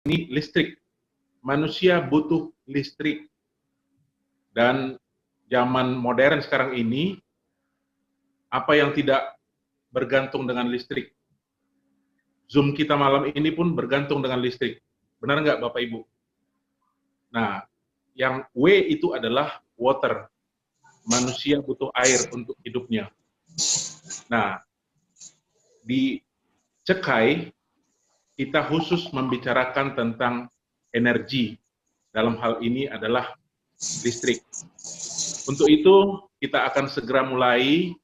ini listrik. Manusia butuh listrik. Dan zaman modern sekarang ini, apa yang tidak bergantung dengan listrik? Zoom kita malam ini pun bergantung dengan listrik. Benar nggak Bapak Ibu? Nah, yang W itu adalah water. Manusia butuh air untuk hidupnya. Nah, di Cekai, kita khusus membicarakan tentang energi. Dalam hal ini adalah listrik. Untuk itu, kita akan segera mulai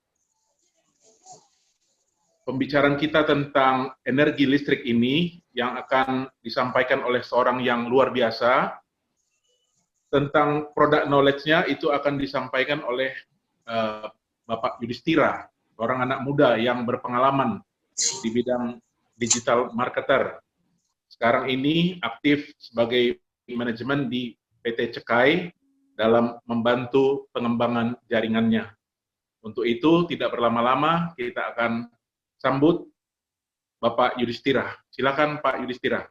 pembicaraan kita tentang energi listrik ini yang akan disampaikan oleh seorang yang luar biasa. Tentang produk knowledge-nya itu akan disampaikan oleh Bapak Yudhistira, seorang anak muda yang berpengalaman di bidang digital marketer. Sekarang ini aktif sebagai manajemen di PT Cekai dalam membantu pengembangan jaringannya. Untuk itu, tidak berlama-lama, kita akan sambut Bapak Yudhistira. Silakan Pak Yudhistira.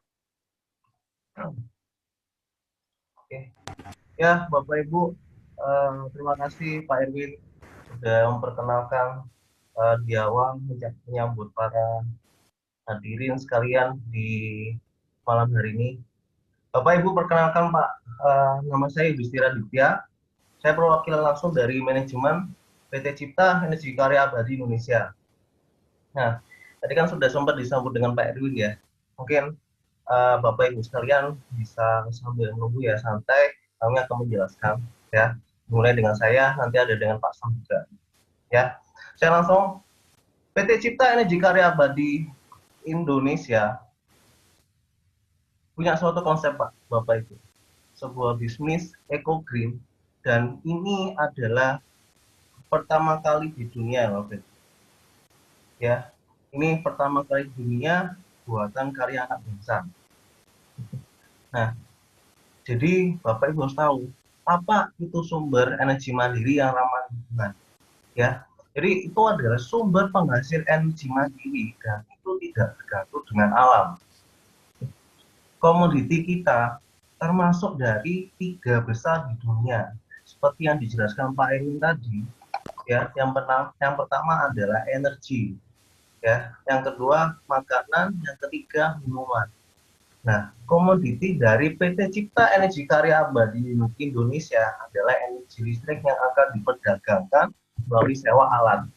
Oke. Ya, Bapak Ibu, terima kasih Pak Erwin sudah memperkenalkan di awal menyambut para hadirin sekalian di malam hari ini. Bapak Ibu, perkenalkan Pak, nama saya Yudhistira Ditya. Saya perwakilan langsung dari manajemen PT Cipta Energi Karya Abadi Indonesia. Nah, tadi kan sudah sempat disambut dengan Pak Erwin ya. Mungkin Bapak Ibu sekalian bisa sambil menunggu ya, santai. Kami akan menjelaskan ya. Mulai dengan saya, nanti ada dengan Pak Sam juga. Ya, saya langsung. PT Cipta Energi Karya Abadi Indonesia punya suatu konsep Pak, Bapak Ibu. Sebuah bisnis eco green, dan ini adalah pertama kali di dunia, Bapak Ibu. Ya, ini pertama kali di dunia buatan karya anak bangsa. Nah, jadi Bapak Ibu harus tahu apa itu sumber energi mandiri yang ramah lingkungan. Ya, jadi itu adalah sumber penghasil energi mandiri dan itu tidak bergantung dengan alam. Komoditi kita termasuk dari 3 besar di dunia, seperti yang dijelaskan Pak Erwin tadi. Ya, yang pertama adalah energi. Ya, yang kedua makanan, yang ketiga minuman. Nah, komoditi dari PT Cipta Energi Karya Abadi Indonesia adalah energi listrik yang akan diperdagangkan melalui sewa alat.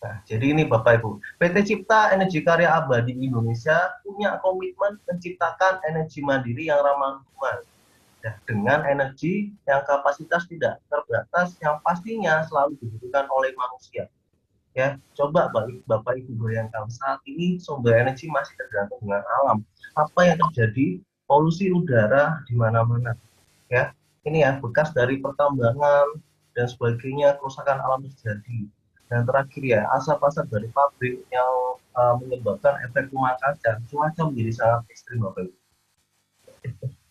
Nah, jadi ini Bapak Ibu, PT Cipta Energi Karya Abadi Indonesia punya komitmen menciptakan energi mandiri yang ramah lingkungan. Nah, dengan energi yang kapasitas tidak terbatas yang pastinya selalu dibutuhkan oleh manusia. Ya, coba Bapak Ibu bayangkan saat ini sumber energi masih tergantung dengan alam. Apa yang terjadi? Polusi udara di mana-mana. Ya, ini ya bekas dari pertambangan dan sebagainya, kerusakan alam terjadi. Dan terakhir ya, asap-asap dari pabrik yang menyebabkan efek rumah kaca, cuaca menjadi sangat ekstrim Bapak Ibu.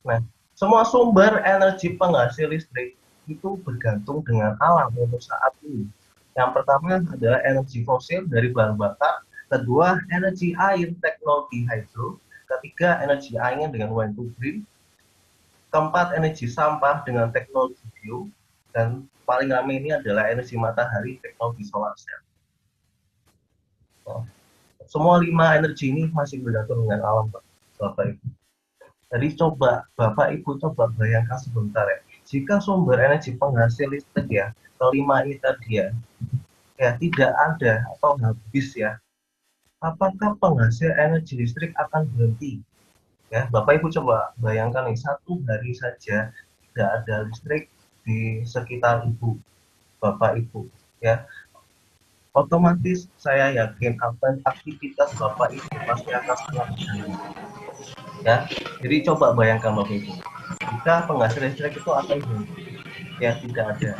Nah, semua sumber energi penghasil listrik itu bergantung dengan alam untuk saat ini. Yang pertama adalah energi fosil dari bahan bakar, kedua energi air teknologi hydro, ketiga energi angin dengan wind to green, keempat energi sampah dengan teknologi bio, dan paling ramai ini adalah energi matahari teknologi solar cell. Nah, semua 5 energi ini masih bergantung dengan alam, Bapak Ibu. Jadi coba Bapak Ibu coba bayangkan sebentar ya, jika sumber energi penghasil listrik ya, kelima ini tadi ya tidak ada atau habis ya, apakah penghasil energi listrik akan berhenti? Ya, Bapak Ibu coba bayangkan nih, satu hari saja tidak ada listrik di sekitar Ibu, Bapak Ibu, ya, otomatis saya yakin aktivitas Bapak Ibu pasti akan sangat terganggu. Ya, jadi coba bayangkan Bapak Ibu, jika penghasil listrik itu akan berhenti, ya tidak ada.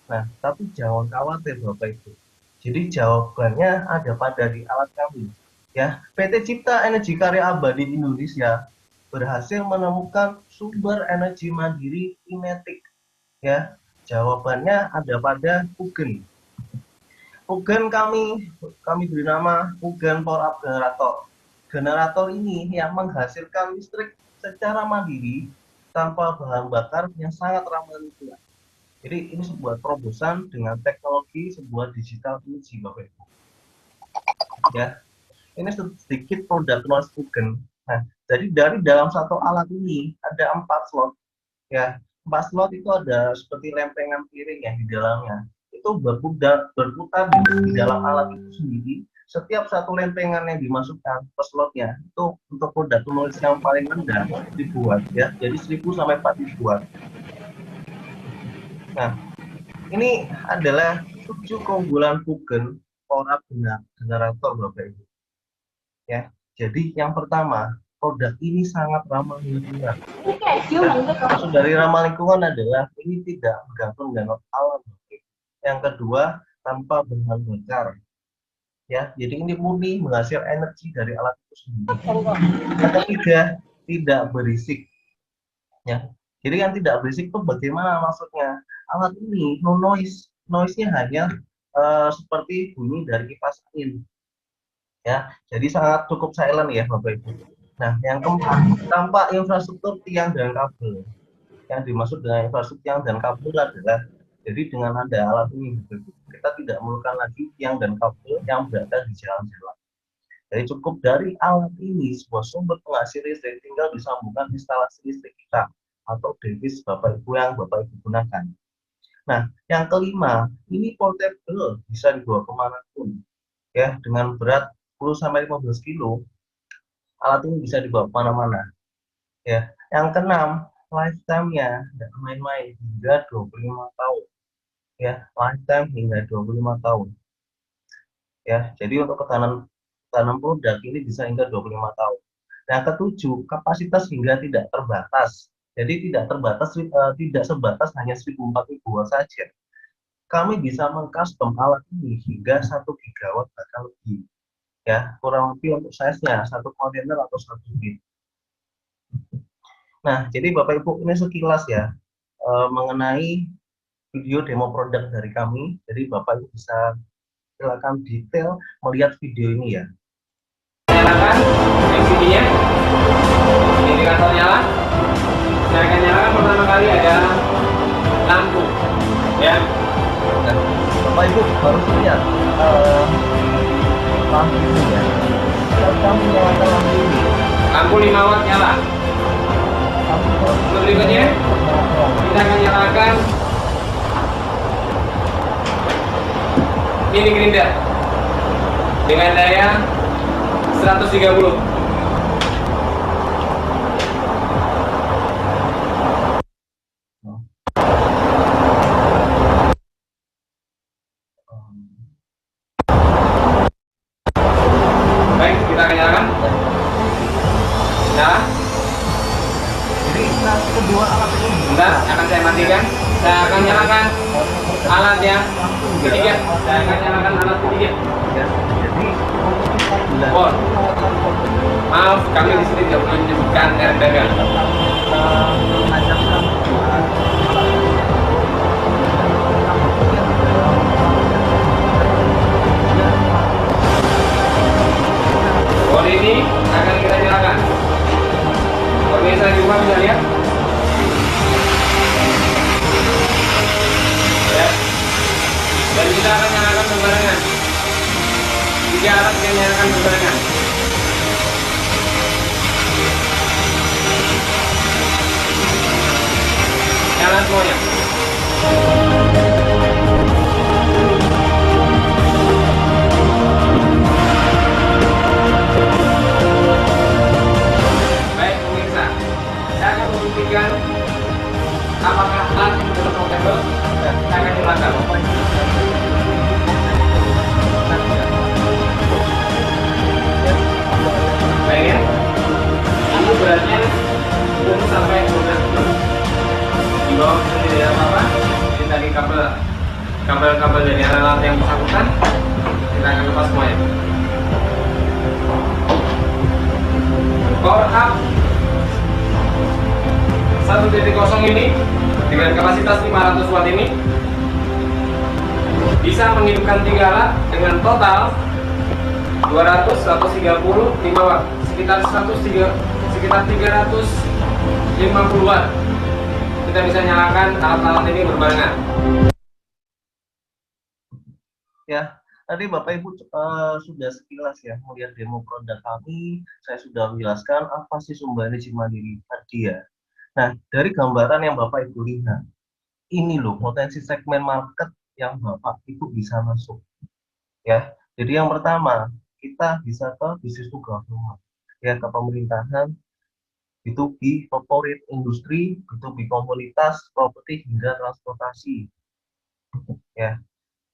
Nah, tapi jangan khawatir Bapak Ibu. Jadi jawabannya ada pada di alat kami. Ya, PT Cipta Energi Karya Abadi Indonesia berhasil menemukan sumber energi mandiri kinetik. Ya, jawabannya ada pada Ugen. Ugen kami beri nama Ugen Power Up Generator. generator ini yang menghasilkan listrik secara mandiri tanpa bahan bakar yang sangat ramah lingkungan. Jadi ini sebuah terobosan dengan teknologi sebuah digital energy, Bapak Ibu. Ya, ini sedikit produk knowledge token. Nah, jadi dari dalam satu alat ini ada 4 slot. Ya, 4 slot itu ada seperti lempengan piring ya di dalamnya. Itu berputar di dalam alat itu sendiri. Setiap satu lempengan yang dimasukkan ke slotnya itu untuk produk knowledge yang paling rendah dibuat ya. Jadi 1000 sampai 4000 watt. Nah, ini adalah 7 keunggulan Fugen Power Generator, Bapak Ibu. Ya, jadi yang pertama, produk ini sangat ramah lingkungan. Maksud dari ramah lingkungan adalah ini tidak bergantung dengan alam. Yang kedua, tanpa bahan bakar. Ya, jadi ini murni menghasilkan energi dari alat itu sendiri. Yang ketiga, tidak berisik. Ya, jadi yang tidak berisik itu bagaimana maksudnya? Alat ini no noise, noise-nya hanya seperti bunyi dari kipas angin. Ya, jadi sangat cukup silent ya Bapak Ibu. Nah, yang keempat, tanpa infrastruktur tiang dan kabel. Yang dimaksud dengan infrastruktur tiang dan kabel adalah jadi dengan ada alat ini kita tidak memerlukan lagi tiang dan kabel yang berada di jalan-jalan. Jadi cukup dari alat ini sebuah sumber penghasil listrik tinggal disambungkan instalasi listrik kita atau device Bapak Ibu yang Bapak Ibu gunakan. Nah, yang kelima, ini portable, bisa dibawa kemanapun. Ya, dengan berat 10-15 kilo, alat ini bisa dibawa kemana-mana. Ya, yang keenam, lifetime-nya tidak main-main hingga 25 tahun. Ya, lifetime hingga 25 tahun. Ya, jadi untuk tanam produk ini bisa hingga 25 tahun. Yang ketujuh, kapasitas hingga tidak terbatas. Jadi tidak terbatas, tidak sebatas hanya 1040 watt saja. Kami bisa mengcustom alat ini hingga 1 gigawatt bahkan lebih. Ya, kurang lebih untuk size-nya 1 kontainer atau 1 bit. Nah, jadi Bapak Ibu ini sekilas ya mengenai video demo produk dari kami. Jadi Bapak Ibu bisa silakan detail melihat video ini ya. Nyalakan LCD-nya, indikator nyala. Saya akan nyalakan pertama kali ada lampu, ya. Nah, Bapak Ibu harus lihat lampu ini ya. Kalau kamu nyalakan lampu ini, Lampu 5 watt nyala. Berikutnya kita akan nyalakan mini grinder dengan daya 130. Baik, kita akan nyalakan. Nyala. Jadi kedua alat ini Bentar, akan saya matikan. Saya akan nyalakan alat yang ketiga. Saya akan nyalakan alat ketiga. ya. Jadi Oh, maaf, kami di sini tidak boleh menyebutkan merek dagang. Bodi ini akan kita nyalakan. Pemirsa di rumah bisa lihat. Ya. Dan kita akan nyalakan berbarengan. 3 alat kita nyalakan berbarengan. Nyala semuanya. Baik pemirsa, saya akan membuktikan apakah alat ini betul portable. Saya akan nyalakan. Baik ya, ini beratnya belum sampai 12 kilo. Di bawah itu tidak ada apa-apa. Ini tadi kabel dari alat yang bersangkutan kita akan lepas semuanya. Power up 1.0 ini dengan kapasitas 500 watt ini bisa menghidupkan 3 alat dengan total 200, 130, 5 watt. sekitar 350 watt. Kita bisa nyalakan alat-alat ini berbarengan. Ya, tadi Bapak Ibu sudah sekilas ya melihat demo produk kami. Saya sudah menjelaskan apa sih sumber energi mandiri tadi ya. Nah, dari gambaran yang Bapak Ibu lihat, ini loh potensi segmen market yang Bapak Ibu bisa masuk. Ya, jadi yang pertama kita bisa ke bisnis to government, ya ke pemerintahan, B2B, corporate industri, B2B komunitas, properti hingga transportasi. Ya,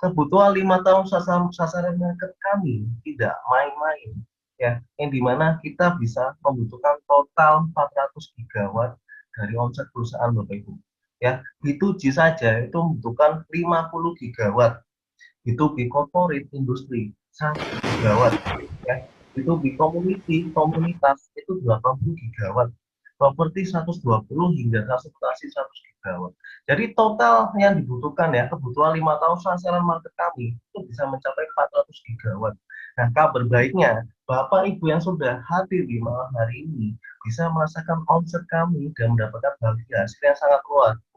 kebutuhan 5 tahun sasaran market kami tidak main-main, ya, yang dimana kita bisa membutuhkan total 400 gigawatt dari omset perusahaan Bapak Ibu. Ya, B2G saja itu membutuhkan 50 gigawatt, B2B corporate industri 1 gigawatt, ya, B2B community komunitas itu 80 gigawatt, properti 120 hingga transportasi 100 gigawatt. Jadi total yang dibutuhkan ya kebutuhan 5 tahun sasaran market kami itu bisa mencapai 400 gigawatt. Nah, kabar baiknya Bapak Ibu yang sudah hadir di malam hari ini bisa merasakan omset kami dan mendapatkan bahagia hasil yang sangat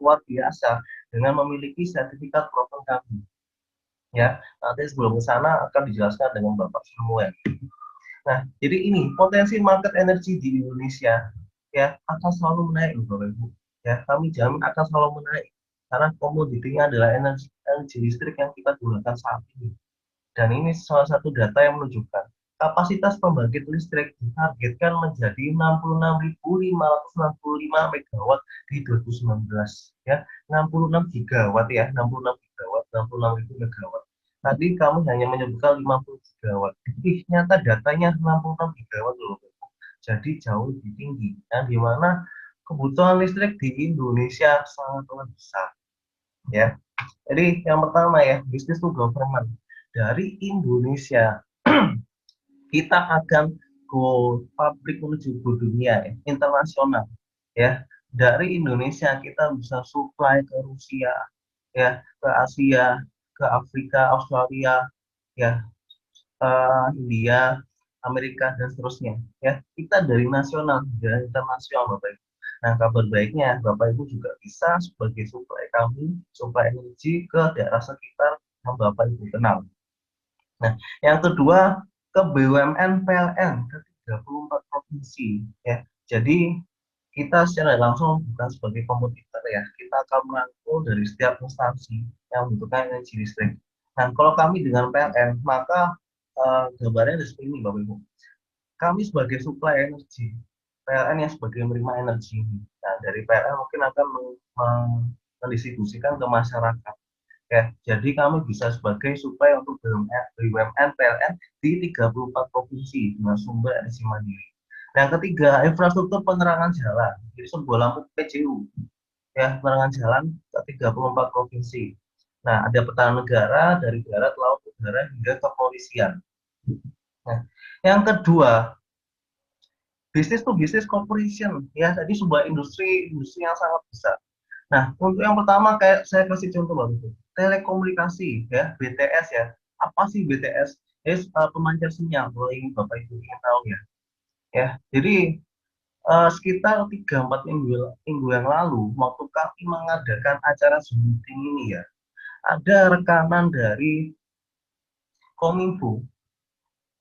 luar biasa dengan memiliki sertifikat proven kami. Ya, nanti sebelum ke sana akan dijelaskan dengan Bapak Samuel. Nah, jadi ini potensi market energi di Indonesia ya akan selalu menaik loh Bapak Ibu. Ya, kami jamin akan selalu menaik karena komoditinya adalah energi listrik yang kita gunakan saat ini. Dan ini salah satu data yang menunjukkan kapasitas pembangkit listrik ditargetkan menjadi 66.565 megawatt di 2019 ya, 66 gigawatt ya, 66 gigawatt, 66.000 megawatt. Tadi kamu hanya menyebutkan 50 gigawatt. Nyata datanya 66 gigawatt loh. Jadi jauh lebih tinggi. Dan di mana kebutuhan listrik di Indonesia sangat besar. Ya. Jadi yang pertama ya, bisnis to government. Dari Indonesia kita akan go public menuju go dunia ya, internasional ya. Dari Indonesia kita bisa supply ke Rusia ya, ke Asia, ke Afrika, Australia ya, India, Amerika dan seterusnya ya. Kita dari nasional dan internasional Bapak Ibu. Nah, kabar baiknya Bapak Ibu juga bisa sebagai supply kami, supply energi ke daerah sekitar yang Bapak Ibu kenal. Nah, yang kedua ke BUMN PLN ke 34 provinsi ya. Jadi kita secara langsung bukan sebagai kompetitor ya, kita akan merangkul dari setiap instansi yang membutuhkan energi listrik. Nah, kalau kami dengan PLN, maka gambarnya seperti ini Bapak Ibu. Kami sebagai supply energi, PLN yang sebagai menerima energi. Nah, dari PLN mungkin akan mendistribusikan ke masyarakat. Ya, jadi kami bisa sebagai supply untuk BUMN PLN di 34 provinsi dengan sumber energi mandiri. Yang ketiga, infrastruktur penerangan jalan. Jadi sebuah lampu PJU, ya, penerangan jalan ke 34 provinsi. Nah, ada pertahanan negara dari darat, laut, udara hingga kepolisian. Nah, yang kedua, bisnis to bisnis corporation, ya, tadi sebuah industri yang sangat besar. Nah, untuk yang pertama kayak saya kasih contoh Bapak, telekomunikasi ya, BTS ya. Apa sih BTS? Pemancar sinyal, kalau ingin Bapak Ibu ingin tahu ya. Ya, jadi sekitar 3-4 minggu yang lalu, waktu kami mengadakan acara Zoom meeting ini ya, ada rekanan dari Kominfo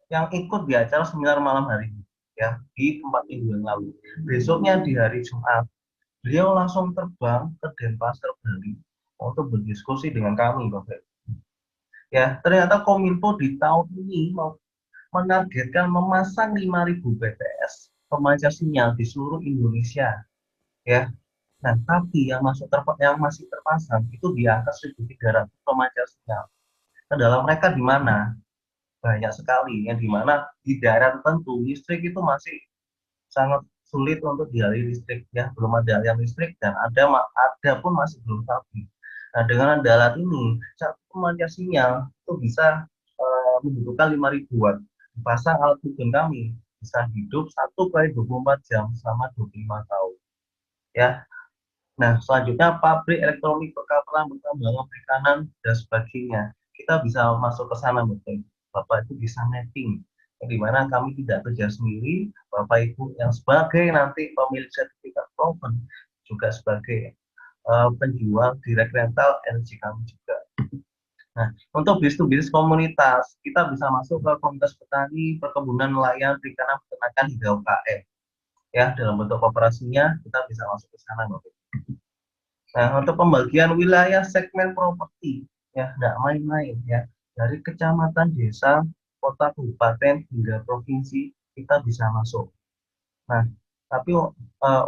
yang ikut di acara seminar malam hari ini ya, di 4 minggu yang lalu. Besoknya di hari Jumat, beliau langsung terbang ke Denpasar Bali untuk berdiskusi dengan kami, Bapak. Ya, ternyata Kominfo di tahun ini mau menargetkan memasang 5.000 BTS pemancar sinyal di seluruh Indonesia. Ya, nah tapi yang masih terpasang itu di angka 1.300 pemancar sinyal. Kendala mereka di mana? Banyak sekali, yang di mana di daerah tertentu listrik itu masih sangat sulit untuk dialiri listrik ya, belum ada aliran listrik dan ada pun masih belum stabil. Nah, dengan ada alat ini satu pemancar sinyal itu bisa membutuhkan 5.000 watt. Dipasang alat ukur kami bisa hidup 1 kali 24 jam selama 25 tahun ya. Nah, selanjutnya pabrik elektronik, perkapalan, pertambangan, perikanan dan sebagainya kita bisa masuk ke sana Bapak itu bisa mapping di mana kami tidak kerja sendiri, Bapak Ibu yang sebagai nanti pemilik sertifikat proven juga sebagai penjual direct rental energi kami juga. Nah, untuk bisnis komunitas, kita bisa masuk ke komunitas petani, perkebunan, nelayan, perikanan, peternakan, hingga UKM. Ya, dalam bentuk kooperasinya, kita bisa masuk ke sana, Bapak. Nah, untuk pembagian wilayah segmen properti, ya, nggak main-main, ya. Dari kecamatan, desa, kota, kabupaten, hingga provinsi, kita bisa masuk. Nah, tapi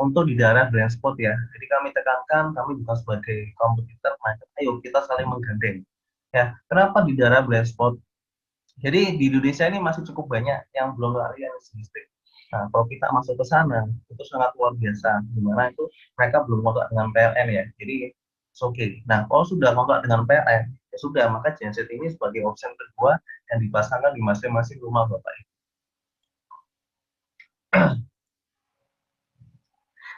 untuk di daerah blind spot ya, jadi kami tekankan, kami bukan sebagai kompetitor, ayo kita saling menggandeng. Ya, kenapa di daerah blind spot? Jadi di Indonesia ini masih cukup banyak yang belum lari energi listrik. Nah, kalau kita masuk ke sana, itu sangat luar biasa. Dimana itu mereka belum kontrak dengan PLN ya, jadi oke. Okay. Nah, kalau sudah kontrak dengan PLN, ya sudah, maka genset ini sebagai opsi kedua yang dipasangkan di masing-masing rumah Bapak Ibu.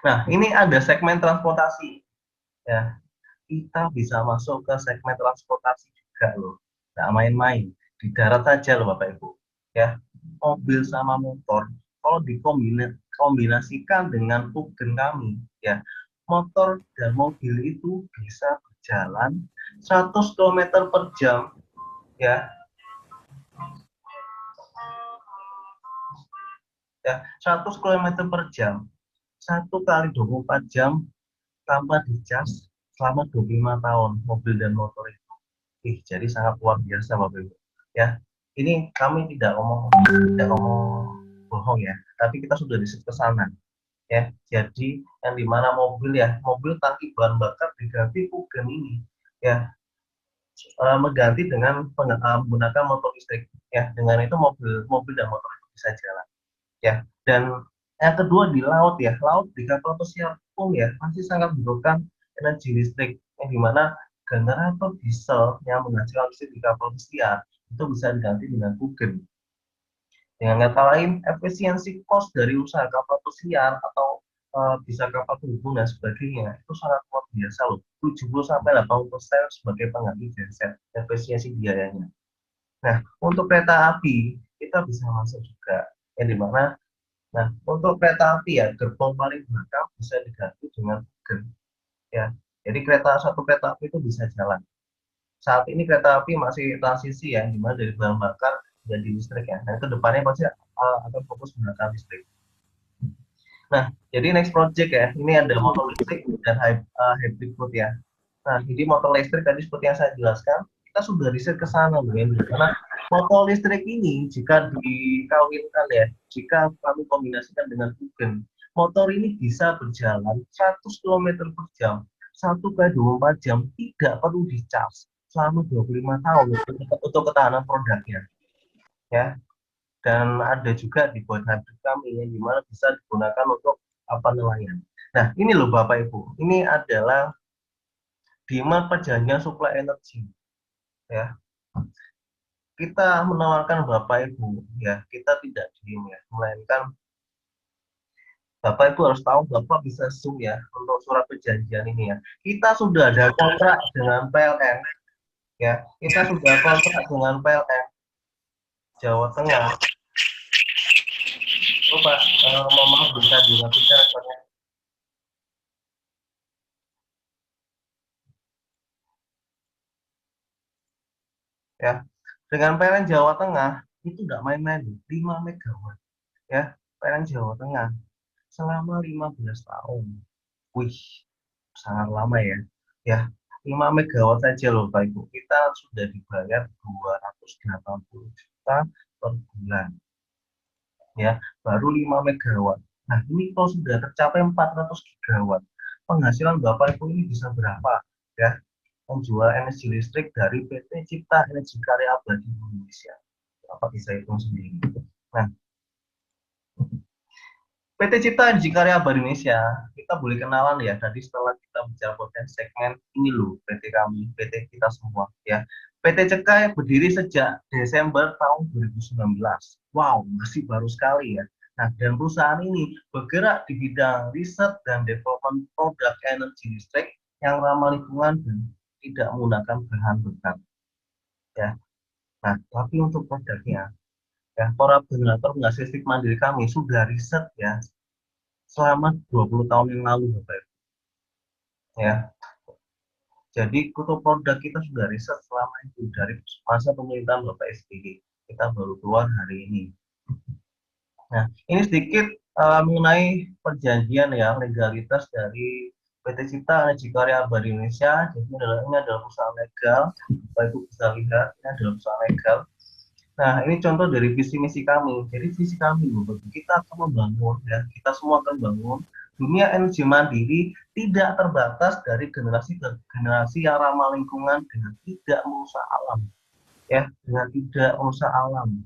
Nah, ini ada segmen transportasi. Ya, kita bisa masuk ke segmen transportasi juga loh. Nggak main-main. Di darat saja loh Bapak Ibu. Ya, mobil sama motor, kalau dikombinasikan dengan tugen kami, ya, motor dan mobil itu bisa berjalan 100 km per jam, ya. Ya, 100 km per jam. 1 kali 24 jam tanpa dicas selama 25 tahun mobil dan motor itu. Jadi sangat luar biasa Bapak Ibu. Ya, ini kami tidak ngomong bohong ya, tapi kita sudah riset ke sana. Ya, jadi yang dimana mobil ya, mobil tangki bahan bakar diganti tugen ini, ya, mengganti dengan menggunakan motor listrik. Ya, dengan itu mobil dan motor itu bisa jalan. Ya, dan yang kedua di laut ya, laut di kapal pesiar pun ya masih sangat membutuhkan energi listrik, yang dimana generator diesel yang menghasilkan listrik di kapal pesiar itu bisa diganti dengan tugen. Dengan kata lain, efisiensi cost dari usaha kapal pesiar atau bisa kapal penghubung dan sebagainya itu sangat luar biasa loh. 70-80% sebagai pengganti genset efisiensi biayanya. Nah, untuk kereta api kita bisa masuk juga, yang dimana untuk kereta api ya, gerbong paling belakang bisa diganti dengan tugen. Ya, jadi satu kereta api itu bisa jalan. Saat ini kereta api masih transisi ya, dimana dari bahan bakar jadi listrik ya. Dan kedepannya pasti akan fokus menggunakan listrik. Nah, jadi next project ya, ini ada motor listrik dan hybrid mode ya. Nah, jadi motor listrik tadi seperti yang saya jelaskan, kita sudah riset ke sana, karena motor listrik ini jika dikawinkan ya, jika kami kombinasikan dengan tugen, motor ini bisa berjalan 100 km per jam, 1 kali 24 jam, tidak perlu dicas selama 25 tahun untuk ketahanan produknya. Ya, dan ada juga di buat hybrid kami yang dimana bisa digunakan untuk nelayan. Nah, ini loh Bapak Ibu, ini adalah demand perjanjian supply energi. Ya, kita menawarkan Bapak Ibu, ya, kita tidak diem ya, melainkan Bapak Ibu harus tahu Bapak bisa zoom ya untuk surat perjanjian ini ya. Kita sudah ada kontrak dengan PLN, ya, kita sudah kontrak dengan PLN Jawa Tengah. Pak, mohon maaf bisa dimatikan rekornya. Ya, dengan PLN Jawa Tengah itu nggak main-main, 5 megawatt. Ya, PLN Jawa Tengah selama 15 tahun. Wih, sangat lama ya. Ya, 5 megawatt saja loh Pak Ibu. Kita sudah dibayar 280 juta per bulan. Ya, baru 5 megawatt. Nah, ini kalau sudah tercapai 400 gigawatt, penghasilan Bapak Ibu ini bisa berapa? Ya, menjual energi listrik dari PT Cipta Energi Karya Abadi Indonesia. Bapak bisa hitung sendiri. Nah, PT Cipta Energi Karya Abadi Indonesia, kita boleh kenalan ya. Tadi setelah kita bicara potensi segmen, ini loh PT kami, PT kita semua ya. PT Cekai berdiri sejak Desember tahun 2019. Wow, masih baru sekali ya. Nah, dan perusahaan ini bergerak di bidang riset dan development produk energi listrik yang ramah lingkungan dan tidak menggunakan bahan bakar. Ya. Nah, tapi untuk produknya, ya, para generator penghasil listrik mandiri kami sudah riset ya selama 20 tahun yang lalu, Bapak Ibu. Ya. Jadi kutu produk kita sudah riset selama itu dari masa pemerintahan Bapak SBY. Kita baru keluar hari ini. Nah, ini sedikit mengenai perjanjian ya, legalitas dari PT Cipta Energi Karya Abadi Indonesia. Jadi ini adalah perusahaan legal, Bapak Ibu bisa lihat, ini adalah perusahaan legal. Nah, ini contoh dari visi misi kami. Jadi visi kami, kita akan membangun, ya, kita semua akan bangun dunia energi mandiri tidak terbatas dari generasi ke generasi yang ramah lingkungan dengan tidak merusak alam, ya, dengan tidak merusak alam.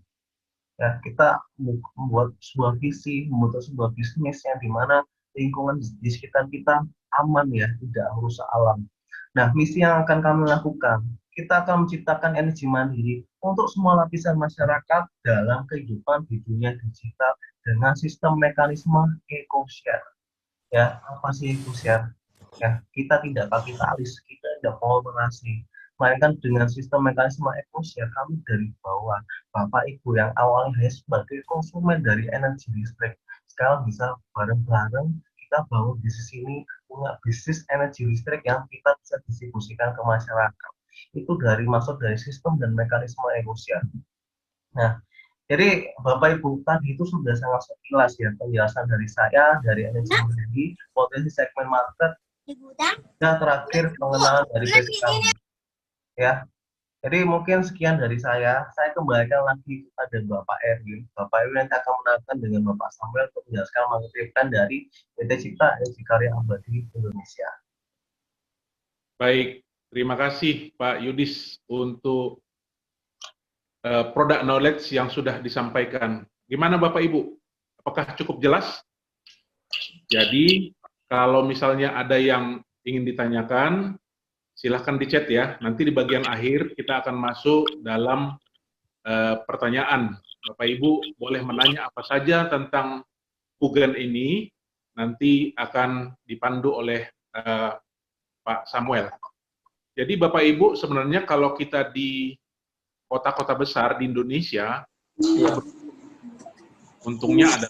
Ya, kita membuat sebuah visi, membuat sebuah bisnis yang dimana lingkungan di sekitar kita aman ya, tidak merusak alam. Nah, misi yang akan kami lakukan, kita akan menciptakan energi mandiri untuk semua lapisan masyarakat dalam kehidupan di dunia digital dengan sistem mekanisme eco-share. Ya, apa sih eco-share? Ya, kita tidak kapitalis, kita tidak kolaborasi, melainkan dengan sistem mekanisme eco-share kami dari bawah, Bapak Ibu yang awalnya hanya sebagai konsumen dari energi listrik, sekarang bisa bareng-bareng kita bangun bisnis ini, punya bisnis energi listrik yang kita bisa distribusikan ke masyarakat. Itu dari masuk dari sistem dan mekanisme eco-share. Nah, jadi Bapak Ibu tadi itu sudah sangat sekilas ya penjelasan dari saya dari energi mandiri, potensi segmen market, dan terakhir pengenalan dari basic kami. Ya, jadi mungkin sekian dari saya. Saya kembalikan lagi kepada Bapak Erwin. Bapak Erwin nanti akan menanyakan dengan Bapak Samuel untuk menjelaskan mengutipkan dari PT Cipta Energi Karya Abadi Indonesia. Baik, terima kasih Pak Yudis untuk product knowledge yang sudah disampaikan. Gimana Bapak Ibu? Apakah cukup jelas? Jadi, kalau misalnya ada yang ingin ditanyakan, silahkan di chat ya. Nanti di bagian akhir kita akan masuk dalam pertanyaan. Bapak Ibu boleh menanya apa saja tentang Pugen ini, nanti akan dipandu oleh Pak Samuel. Jadi Bapak Ibu sebenarnya kalau kita di kota-kota besar di Indonesia, untungnya ada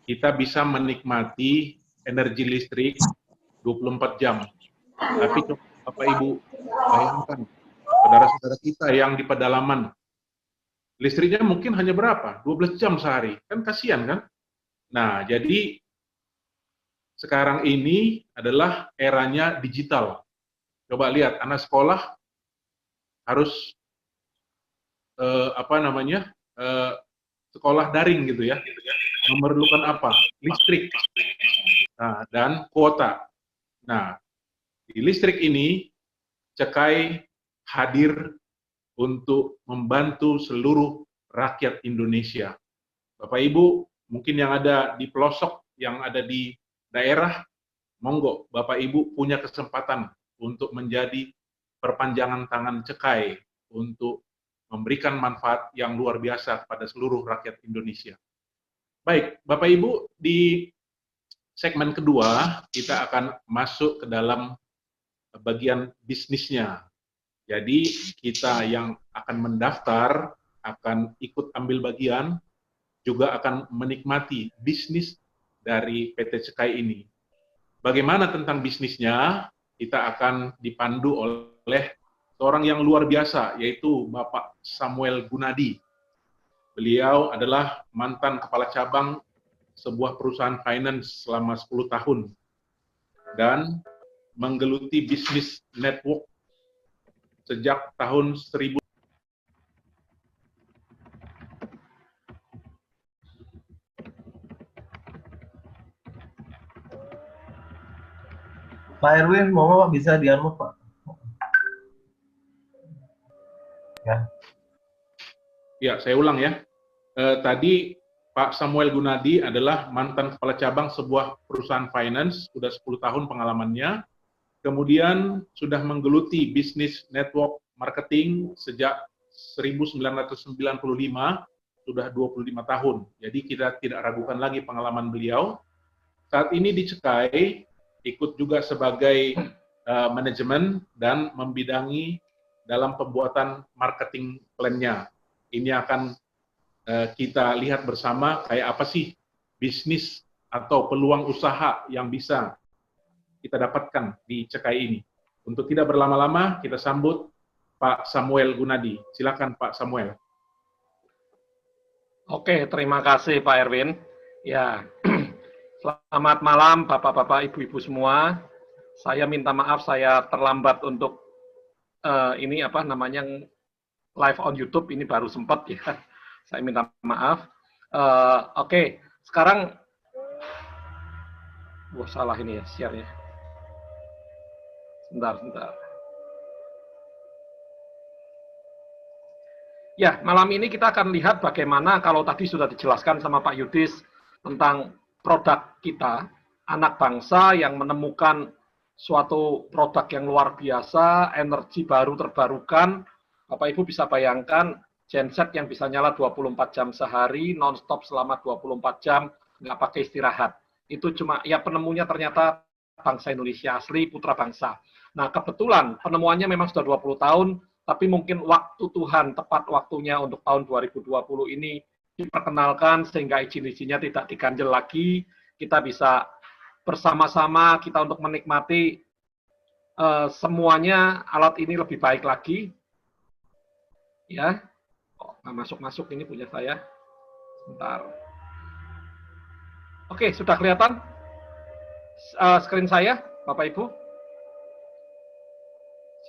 kita bisa menikmati energi listrik 24 jam. Tapi Bapak Ibu bayangkan, saudara-saudara kita yang di pedalaman, listriknya mungkin hanya berapa? 12 jam sehari. Kan kasihan kan? Nah, jadi sekarang ini adalah eranya digital. Coba lihat, anak sekolah harus sekolah daring gitu ya, memerlukan apa? Listrik, nah, dan kuota. Nah, di listrik ini Cekai hadir untuk membantu seluruh rakyat Indonesia. Bapak Ibu mungkin yang ada di pelosok, yang ada di daerah, monggo Bapak Ibu punya kesempatan untuk menjadi perpanjangan tangan Cekai untuk memberikan manfaat yang luar biasa kepada seluruh rakyat Indonesia. Baik, Bapak Ibu, di segmen kedua kita akan masuk ke dalam bagian bisnisnya. Jadi kita yang akan mendaftar, akan ikut ambil bagian, juga akan menikmati bisnis dari PT Cekai ini. Bagaimana tentang bisnisnya? Kita akan dipandu oleh seorang yang luar biasa, yaitu Bapak Samuel Gunadi. Beliau adalah mantan kepala cabang sebuah perusahaan finance selama 10 tahun dan menggeluti bisnis network sejak tahun 1000. Pak Erwin, mau Pak bisa di-unmute Pak? Ya, saya ulang ya. Tadi Pak Samuel Gunadi adalah mantan kepala cabang sebuah perusahaan finance, sudah 10 tahun pengalamannya. Kemudian sudah menggeluti bisnis network marketing sejak 1995, sudah 25 tahun. Jadi kita tidak ragukan lagi pengalaman beliau. Saat ini di Cekai, ikut juga sebagai manajemen dan membidangi dalam pembuatan marketing plan-nya. Ini akan kita lihat bersama kayak apa sih bisnis atau peluang usaha yang bisa kita dapatkan di Cekai ini. Untuk tidak berlama-lama, kita sambut Pak Samuel Gunadi. Silakan Pak Samuel. Oke, terima kasih Pak Erwin. Ya, selamat malam Bapak-Bapak, Ibu-Ibu semua. Saya minta maaf saya terlambat untuk ini apa namanya live on YouTube, ini baru sempat ya. Saya minta maaf. Oke, sekarang salah ini ya share-nya. Sebentar. Ya, malam ini kita akan lihat bagaimana kalau tadi sudah dijelaskan sama Pak Yudis tentang produk kita, anak bangsa yang menemukan suatu produk yang luar biasa, energi baru terbarukan. Bapak Ibu bisa bayangkan genset yang bisa nyala 24 jam sehari, non-stop selama 24 jam, nggak pakai istirahat. Itu cuma, ya penemunya ternyata bangsa Indonesia asli, putra bangsa. Nah, kebetulan penemuannya memang sudah 20 tahun, tapi mungkin waktu Tuhan, tepat waktunya untuk tahun 2020 ini diperkenalkan, sehingga izin-izinnya tidak diganjel lagi, kita bisa bersama-sama kita untuk menikmati semuanya alat ini lebih baik lagi. Ya, nggak masuk-masuk ini punya saya. Sebentar. Oke, sudah kelihatan screen saya, Bapak Ibu?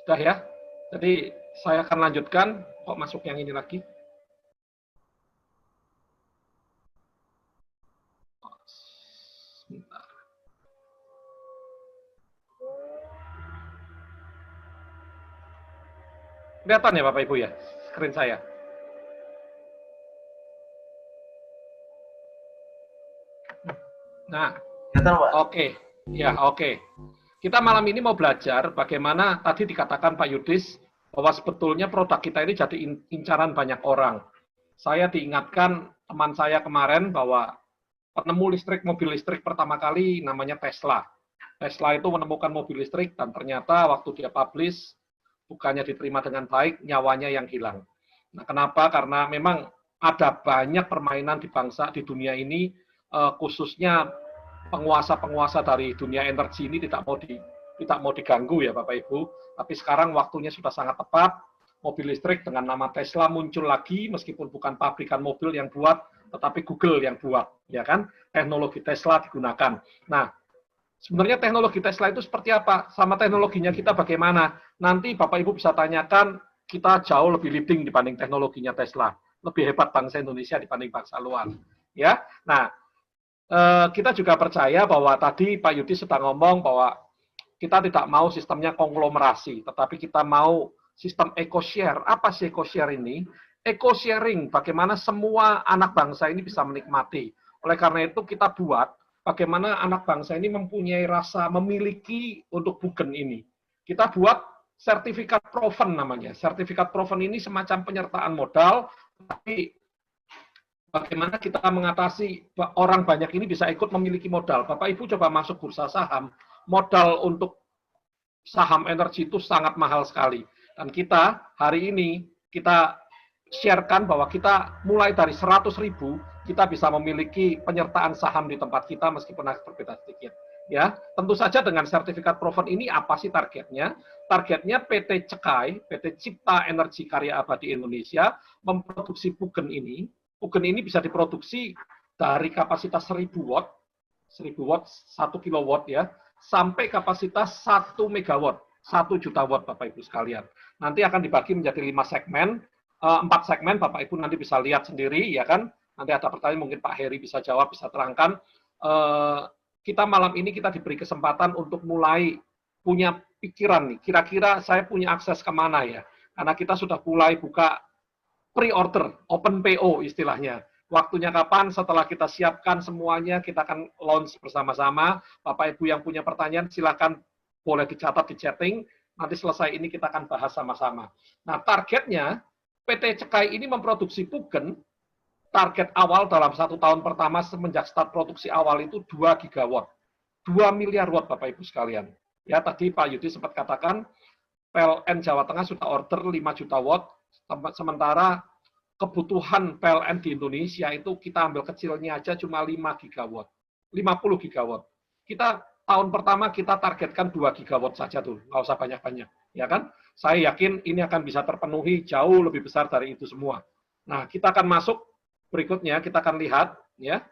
Sudah ya? Jadi saya akan lanjutkan. Kok masuk yang ini lagi? Sebentar. Kelihatan ya Bapak Ibu ya, screen saya? Nah, oke. Ya, oke. Kita malam ini mau belajar bagaimana tadi dikatakan Pak Yudis bahwa sebetulnya produk kita ini jadi incaran banyak orang. Saya diingatkan teman saya kemarin bahwa penemu listrik, mobil listrik pertama kali namanya Tesla. Tesla itu menemukan mobil listrik dan ternyata waktu dia publish, bukannya diterima dengan baik, nyawanya yang hilang. Nah, kenapa? Karena memang ada banyak permainan di bangsa, di dunia ini, khususnya penguasa-penguasa dari dunia energi ini tidak mau diganggu ya Bapak Ibu. Tapi sekarang waktunya sudah sangat tepat. Mobil listrik dengan nama Tesla muncul lagi, meskipun bukan pabrikan mobil yang buat, tetapi Google yang buat, ya kan? Teknologi Tesla digunakan. Nah, sebenarnya teknologi Tesla itu seperti apa? Sama teknologinya kita bagaimana? Nanti Bapak Ibu bisa tanyakan, kita jauh lebih leading dibanding teknologinya Tesla. Lebih hebat bangsa Indonesia dibanding bangsa luar. Ya, nah, kita juga percaya bahwa tadi Pak Yudi sudah ngomong bahwa kita tidak mau sistemnya konglomerasi, tetapi kita mau sistem eco-share. Apa sih eco-share ini? Eco-sharing, bagaimana semua anak bangsa ini bisa menikmati. Oleh karena itu kita buat bagaimana anak bangsa ini mempunyai rasa memiliki untuk Bugen ini. Kita buat sertifikat proven namanya. Sertifikat proven ini semacam penyertaan modal, tapi bagaimana kita mengatasi orang banyak ini bisa ikut memiliki modal. Bapak Ibu coba masuk bursa saham, modal untuk saham energi itu sangat mahal sekali. Dan kita hari ini kita sharekan bahwa kita mulai dari 100.000 kita bisa memiliki penyertaan saham di tempat kita meskipun agak berbeda sedikit. Ya, tentu saja dengan sertifikat proven ini apa sih targetnya? Targetnya PT Cekai, PT Cipta Energi Karya Abadi Indonesia memproduksi Bugen ini. Bugen ini bisa diproduksi dari kapasitas 1000 watt, 1 kilowatt ya, sampai kapasitas 1 megawatt, 1 juta watt Bapak Ibu sekalian. Nanti akan dibagi menjadi 5 segmen, 4 segmen Bapak Ibu nanti bisa lihat sendiri ya kan. Nanti ada pertanyaan mungkin Pak Heri bisa jawab, bisa terangkan. Kita malam ini kita diberi kesempatan untuk mulai punya pikiran nih, kira-kira saya punya akses kemana ya. Karena kita sudah mulai buka pre-order, open PO istilahnya. Waktunya kapan? Setelah kita siapkan semuanya, kita akan launch bersama-sama. Bapak Ibu yang punya pertanyaan, silakan boleh dicatat di chatting. Nanti selesai ini kita akan bahas sama-sama. Nah, targetnya PT Cekai ini memproduksi Bugen. Target awal dalam 1 tahun pertama semenjak start produksi awal itu 2 gigawatt. 2 miliar watt Bapak Ibu sekalian. Ya, tadi Pak Yudi sempat katakan PLN Jawa Tengah sudah order 5 juta watt, sementara kebutuhan PLN di Indonesia itu kita ambil kecilnya aja cuma 5 gigawatt, 50 gigawatt. Kita tahun pertama kita targetkan 2 gigawatt saja tuh, nggak usah banyak-banyak, ya kan? Saya yakin ini akan bisa terpenuhi jauh lebih besar dari itu semua. Nah, kita akan masuk berikutnya, kita akan lihat, ya.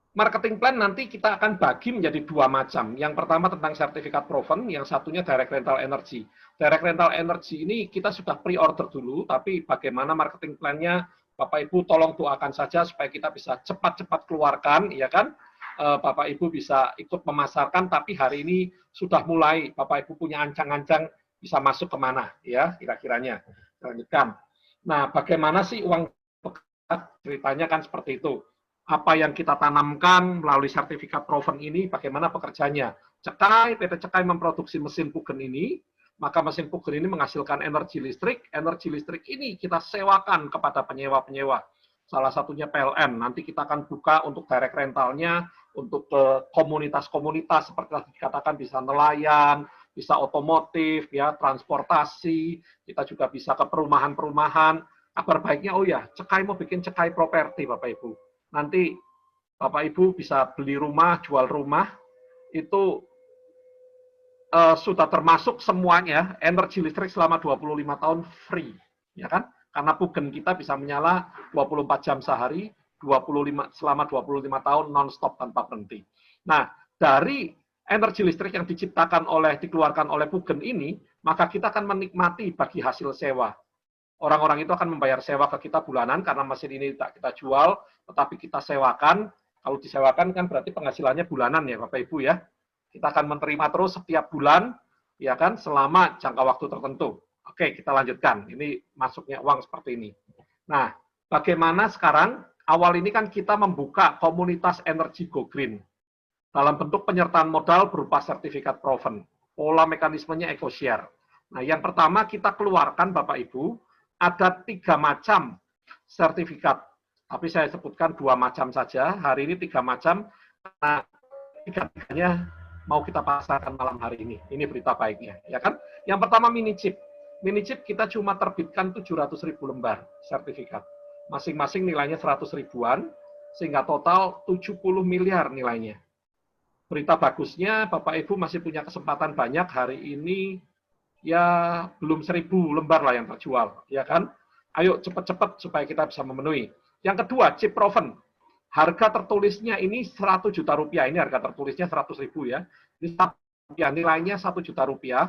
Marketing plan nanti kita akan bagi menjadi 2 macam. Yang pertama tentang sertifikat proven, yang satunya direct rental energy. Direct rental energy ini kita sudah pre-order dulu, tapi bagaimana marketing plan-nya, Bapak Ibu tolong doakan saja supaya kita bisa cepat-cepat keluarkan, ya kan? Bapak Ibu bisa ikut memasarkan, tapi hari ini sudah mulai, Bapak Ibu punya ancang-ancang bisa masuk kemana, ya kira-kiranya. Lanjutkan. Nah, bagaimana sih uang pekat? Ceritanya kan seperti itu. Apa yang kita tanamkan melalui sertifikat proven ini, bagaimana pekerjaannya. PT Cekai memproduksi mesin Pugen ini, maka mesin Pugen ini menghasilkan energi listrik ini kita sewakan kepada penyewa-penyewa. Salah satunya PLN, nanti kita akan buka untuk direct rentalnya, untuk komunitas-komunitas, seperti tadi dikatakan bisa nelayan, bisa otomotif, ya transportasi, kita juga bisa ke perumahan-perumahan. Kabar baiknya, oh ya, Cekai mau bikin Cekai properti, Bapak Ibu. Nanti Bapak Ibu bisa beli rumah, jual rumah, itu sudah termasuk semuanya non-stop listrik selama 25 tahun free, ya kan? Karena Pugen kita bisa menyala 24 jam sehari, selama 25 tahun non-stop tanpa berhenti. Nah, dari energi listrik yang dikeluarkan oleh Pugen ini, maka kita akan menikmati bagi hasil sewa. Orang-orang itu akan membayar sewa ke kita bulanan karena mesin ini tidak kita jual, tetapi kita sewakan. Kalau disewakan kan berarti penghasilannya bulanan ya Bapak Ibu ya. Kita akan menerima terus setiap bulan, ya kan, selama jangka waktu tertentu. Oke, kita lanjutkan. Ini masuknya uang seperti ini. Nah, bagaimana sekarang? Awal ini kan kita membuka komunitas energi Go Green dalam bentuk penyertaan modal berupa sertifikat proven. Pola mekanismenya eco-share. Nah, yang pertama kita keluarkan Bapak Ibu, ada 3 macam sertifikat. Tapi saya sebutkan 2 macam saja. Hari ini 3 macam. Nah, 3-tiganya mau kita pasarkan malam hari ini. Ini berita baiknya, ya kan? Yang pertama mini chip. Mini chip kita cuma terbitkan 700.000 lembar sertifikat. Masing-masing nilainya 100 ribuan, sehingga total 70 miliar nilainya. Berita bagusnya, Bapak Ibu masih punya kesempatan banyak hari ini, ya belum 1000 lembar lah yang terjual, ya kan? Ayo cepat-cepat supaya kita bisa memenuhi. Yang kedua, chip proven. Harga tertulisnya ini 100 juta rupiah. Ini harga tertulisnya 100 ribu ya. Ini nilainya 1 juta rupiah.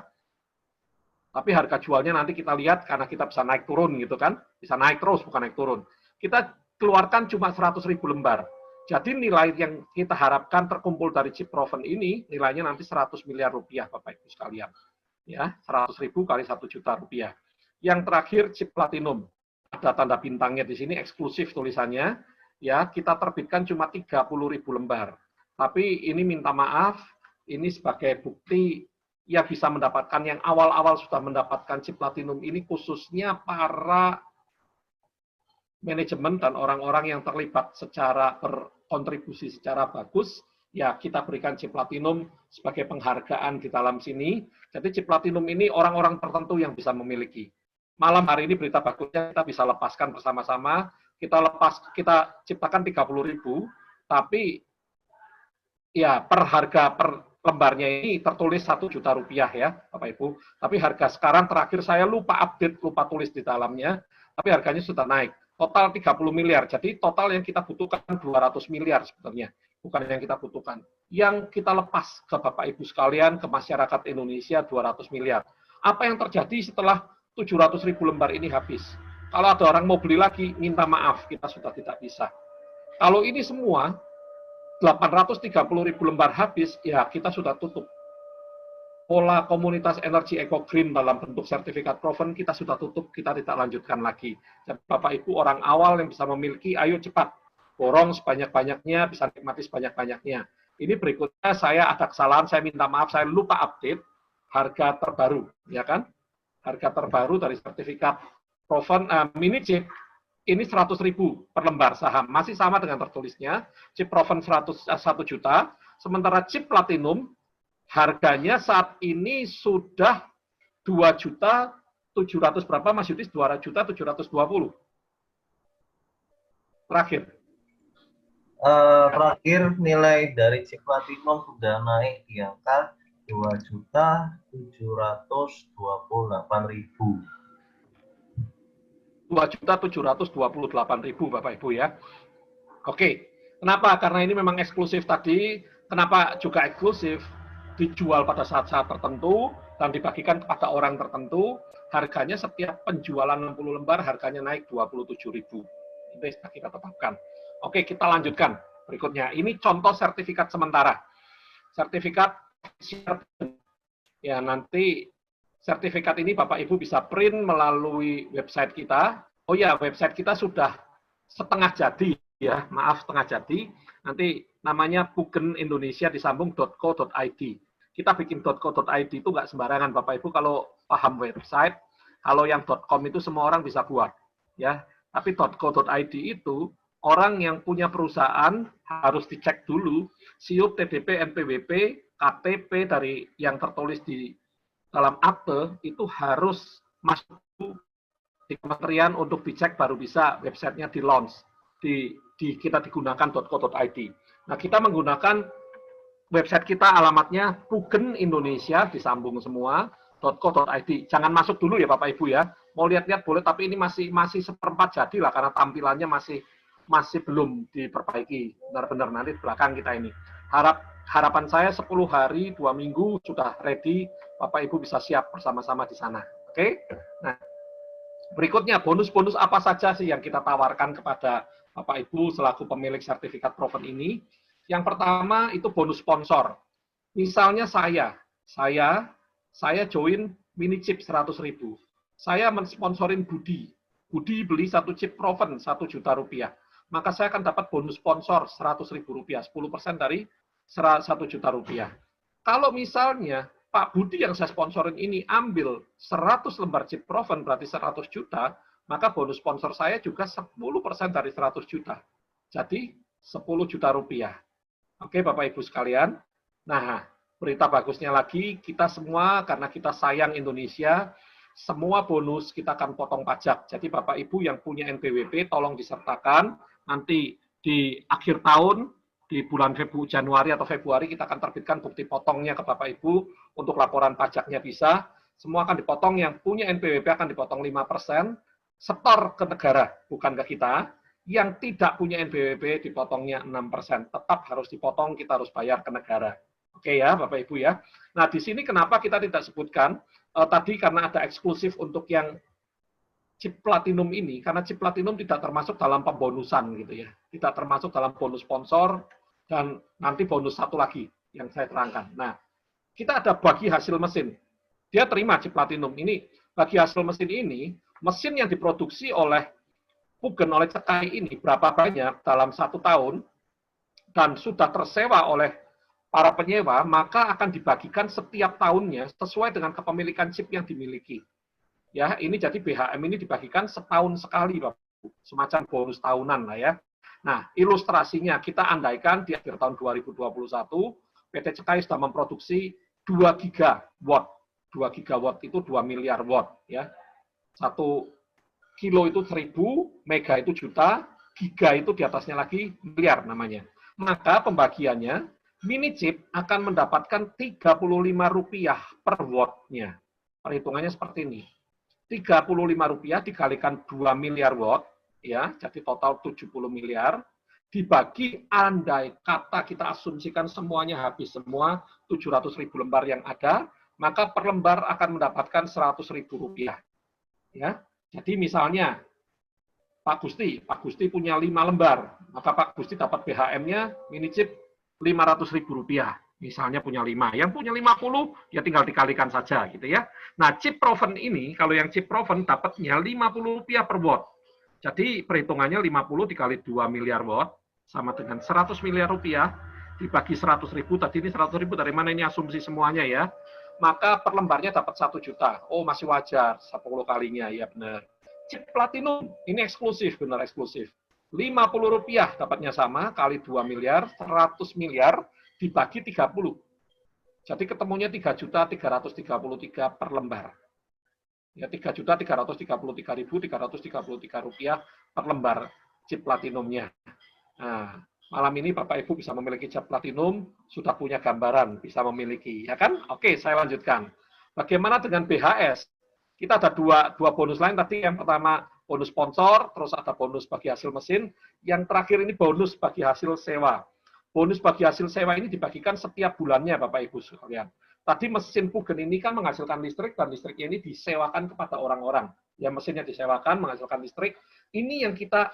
Tapi harga jualnya nanti kita lihat karena kita bisa naik turun gitu kan. Bisa naik terus, bukan naik turun. Kita keluarkan cuma 100 ribu lembar. Jadi nilai yang kita harapkan terkumpul dari chip proven ini, nilainya nanti 100 miliar rupiah Bapak Ibu sekalian. Ya, 100 ribu kali 1 juta rupiah. Yang terakhir chip platinum. Ada tanda bintangnya di sini, eksklusif tulisannya. Ya, kita terbitkan cuma 30 ribu lembar. Tapi ini minta maaf, ini sebagai bukti yang bisa mendapatkan, yang awal-awal sudah mendapatkan chip platinum ini khususnya para manajemen dan orang-orang yang terlibat secara berkontribusi secara bagus, ya kita berikan chip platinum sebagai penghargaan di dalam sini. Jadi chip platinum ini orang-orang tertentu yang bisa memiliki. Malam hari ini berita bagusnya kita bisa lepaskan bersama-sama. Kita ciptakan 30 ribu, tapi ya per harga per lembarnya ini tertulis 1 juta rupiah ya Bapak Ibu. Tapi harga sekarang terakhir saya lupa update, lupa tulis di dalamnya, tapi harganya sudah naik. Total 30 miliar, jadi total yang kita butuhkan 200 miliar sebetulnya. Bukan yang kita butuhkan. Yang kita lepas ke Bapak Ibu sekalian, ke masyarakat Indonesia 200 miliar. Apa yang terjadi setelah 700 ribu lembar ini habis? Kalau ada orang mau beli lagi, minta maaf, kita sudah tidak bisa. Kalau ini semua 830 ribu lembar habis, ya kita sudah tutup. Pola komunitas energi Eco Green dalam bentuk sertifikat proven kita sudah tutup, kita tidak lanjutkan lagi. Jadi Bapak Ibu orang awal yang bisa memiliki, ayo cepat, borong sebanyak-banyaknya, bisa nikmati sebanyak-banyaknya. Ini berikutnya saya ada kesalahan, saya minta maaf, saya lupa update harga terbaru, ya kan? Harga terbaru dari sertifikat proven mini chip ini 100 ribu per lembar saham, masih sama dengan tertulisnya. Chip proven 1 juta, sementara chip platinum harganya saat ini sudah 2.750.000 700 berapa Mas Yudis? 200.720. Terakhir. Terakhir nilai dari chip platinum sudah naik di angka 2.728.000. 2.728.000 Bapak Ibu ya. Oke, kenapa? Karena ini memang eksklusif tadi. Kenapa juga eksklusif? Dijual pada saat-saat tertentu dan dibagikan kepada orang tertentu. Harganya setiap penjualan 60 lembar harganya naik 27.000. Itu yang kita tetapkan. Oke, kita lanjutkan berikutnya. Ini contoh sertifikat sementara. Sertifikat ya, nanti sertifikat ini Bapak Ibu bisa print melalui website kita. Oh ya, website kita sudah setengah jadi ya, maaf setengah jadi. Nanti namanya pugenindonesia.co.id. Kita bikin .co.id itu nggak sembarangan Bapak Ibu kalau paham website. Kalau yang .com itu semua orang bisa buat ya. Tapi .co.id itu orang yang punya perusahaan harus dicek dulu SIUP, TDP, NPWP, KTP dari yang tertulis di dalam akte itu harus masuk di kementerian untuk dicek baru bisa websitenya di launch. Kita digunakan .co.id. Nah, kita menggunakan website kita alamatnya Pugen Indonesia disambung semua .co.id. Jangan masuk dulu ya Bapak Ibu ya. Mau lihat-lihat boleh, tapi ini masih seperempat jadi lah karena tampilannya masih belum diperbaiki. Benar-benar nanti di belakang kita ini. Harapan saya 10 hari, 2 minggu sudah ready. Bapak Ibu bisa siap bersama-sama di sana. Oke? Nah, berikutnya bonus-bonus apa saja sih yang kita tawarkan kepada Bapak Ibu selaku pemilik sertifikat proven ini? Yang pertama itu bonus sponsor. Misalnya saya join mini chip 100.000. Saya mensponsorin Budi. Budi beli satu chip proven 1 juta rupiah. Maka saya akan dapat bonus sponsor 100.000 rupiah, 10% dari 1 juta rupiah. Kalau misalnya Pak Budi yang saya sponsorin ini ambil 100 lembar chip proven berarti 100 juta, maka bonus sponsor saya juga 10% dari 100 juta. Jadi 10 juta rupiah. Oke Bapak Ibu sekalian. Nah, berita bagusnya lagi, kita semua karena kita sayang Indonesia, semua bonus kita akan potong pajak. Jadi Bapak Ibu yang punya NPWP tolong disertakan. Nanti di akhir tahun, di bulan Januari atau Februari kita akan terbitkan bukti potongnya ke Bapak Ibu untuk laporan pajaknya bisa. Semua akan dipotong, yang punya NPWP akan dipotong 5%, setor ke negara, bukan ke kita. Yang tidak punya NPWP dipotongnya 6%. Tetap harus dipotong, kita harus bayar ke negara. Oke ya Bapak Ibu ya. Nah di sini kenapa kita tidak sebutkan, tadi karena ada eksklusif untuk yang chip platinum ini, karena chip platinum tidak termasuk dalam pembonusan gitu ya. Tidak termasuk dalam bonus sponsor, dan nanti bonus satu lagi yang saya terangkan. Nah, kita ada bagi hasil mesin. Dia terima chip platinum ini, bagi hasil mesin ini, mesin yang diproduksi oleh Pugen, oleh Cekai ini, berapa banyak dalam 1 tahun, dan sudah tersewa oleh para penyewa, maka akan dibagikan setiap tahunnya sesuai dengan kepemilikan chip yang dimiliki. Ya, ini jadi BHM ini dibagikan setahun sekali, Bapak. Semacam bonus tahunan lah ya. Nah, ilustrasinya kita andaikan di akhir tahun 2021, PT Cekai sudah memproduksi 2 gigawatt. 2 gigawatt itu 2 miliar watt ya. 1 kilo itu 1000, mega itu juta, giga itu di atasnya lagi miliar namanya. Maka pembagiannya mini chip akan mendapatkan Rp35 per wattnya. Perhitungannya seperti ini. Rp35 dikalikan 2 miliar watt, ya, jadi total 70 miliar, dibagi andai kata kita asumsikan semuanya habis semua, 700.000 lembar yang ada, maka per lembar akan mendapatkan Rp100.000. Ya, jadi misalnya Pak Gusti punya 5 lembar, maka Pak Gusti dapat BHM-nya mini chip Rp500.000. Misalnya punya 5, yang punya 50 ya tinggal dikalikan saja gitu ya. Nah, chip proven ini kalau yang chip proven dapatnya Rp50 per watt. Jadi perhitungannya 50 dikali 2 miliar watt sama dengan 100 miliar rupiah dibagi 100.000. Tadi ini 100.000 dari mana ini asumsi semuanya ya. Maka per lembarnya dapat 1 juta. Oh, masih wajar 10 kalinya ya benar. Chip platinum ini eksklusif, benar eksklusif. Rp50 dapatnya sama kali 2 miliar, 100 miliar dibagi 30. Jadi ketemunya 3.333 per lembar. Ya, Rp3.333.333 per lembar chip platinumnya. Nah, malam ini Bapak Ibu bisa memiliki chip platinum, sudah punya gambaran, bisa memiliki, ya kan? Oke, saya lanjutkan. Bagaimana dengan BHS? Kita ada dua bonus lain tadi. Yang pertama bonus sponsor, terus ada bonus bagi hasil mesin. Yang terakhir ini bonus bagi hasil sewa. Bonus bagi hasil sewa ini dibagikan setiap bulannya, Bapak Ibu sekalian. Tadi mesin Pugen ini kan menghasilkan listrik, dan listriknya ini disewakan kepada orang-orang. Ya, mesinnya disewakan, menghasilkan listrik. Ini yang kita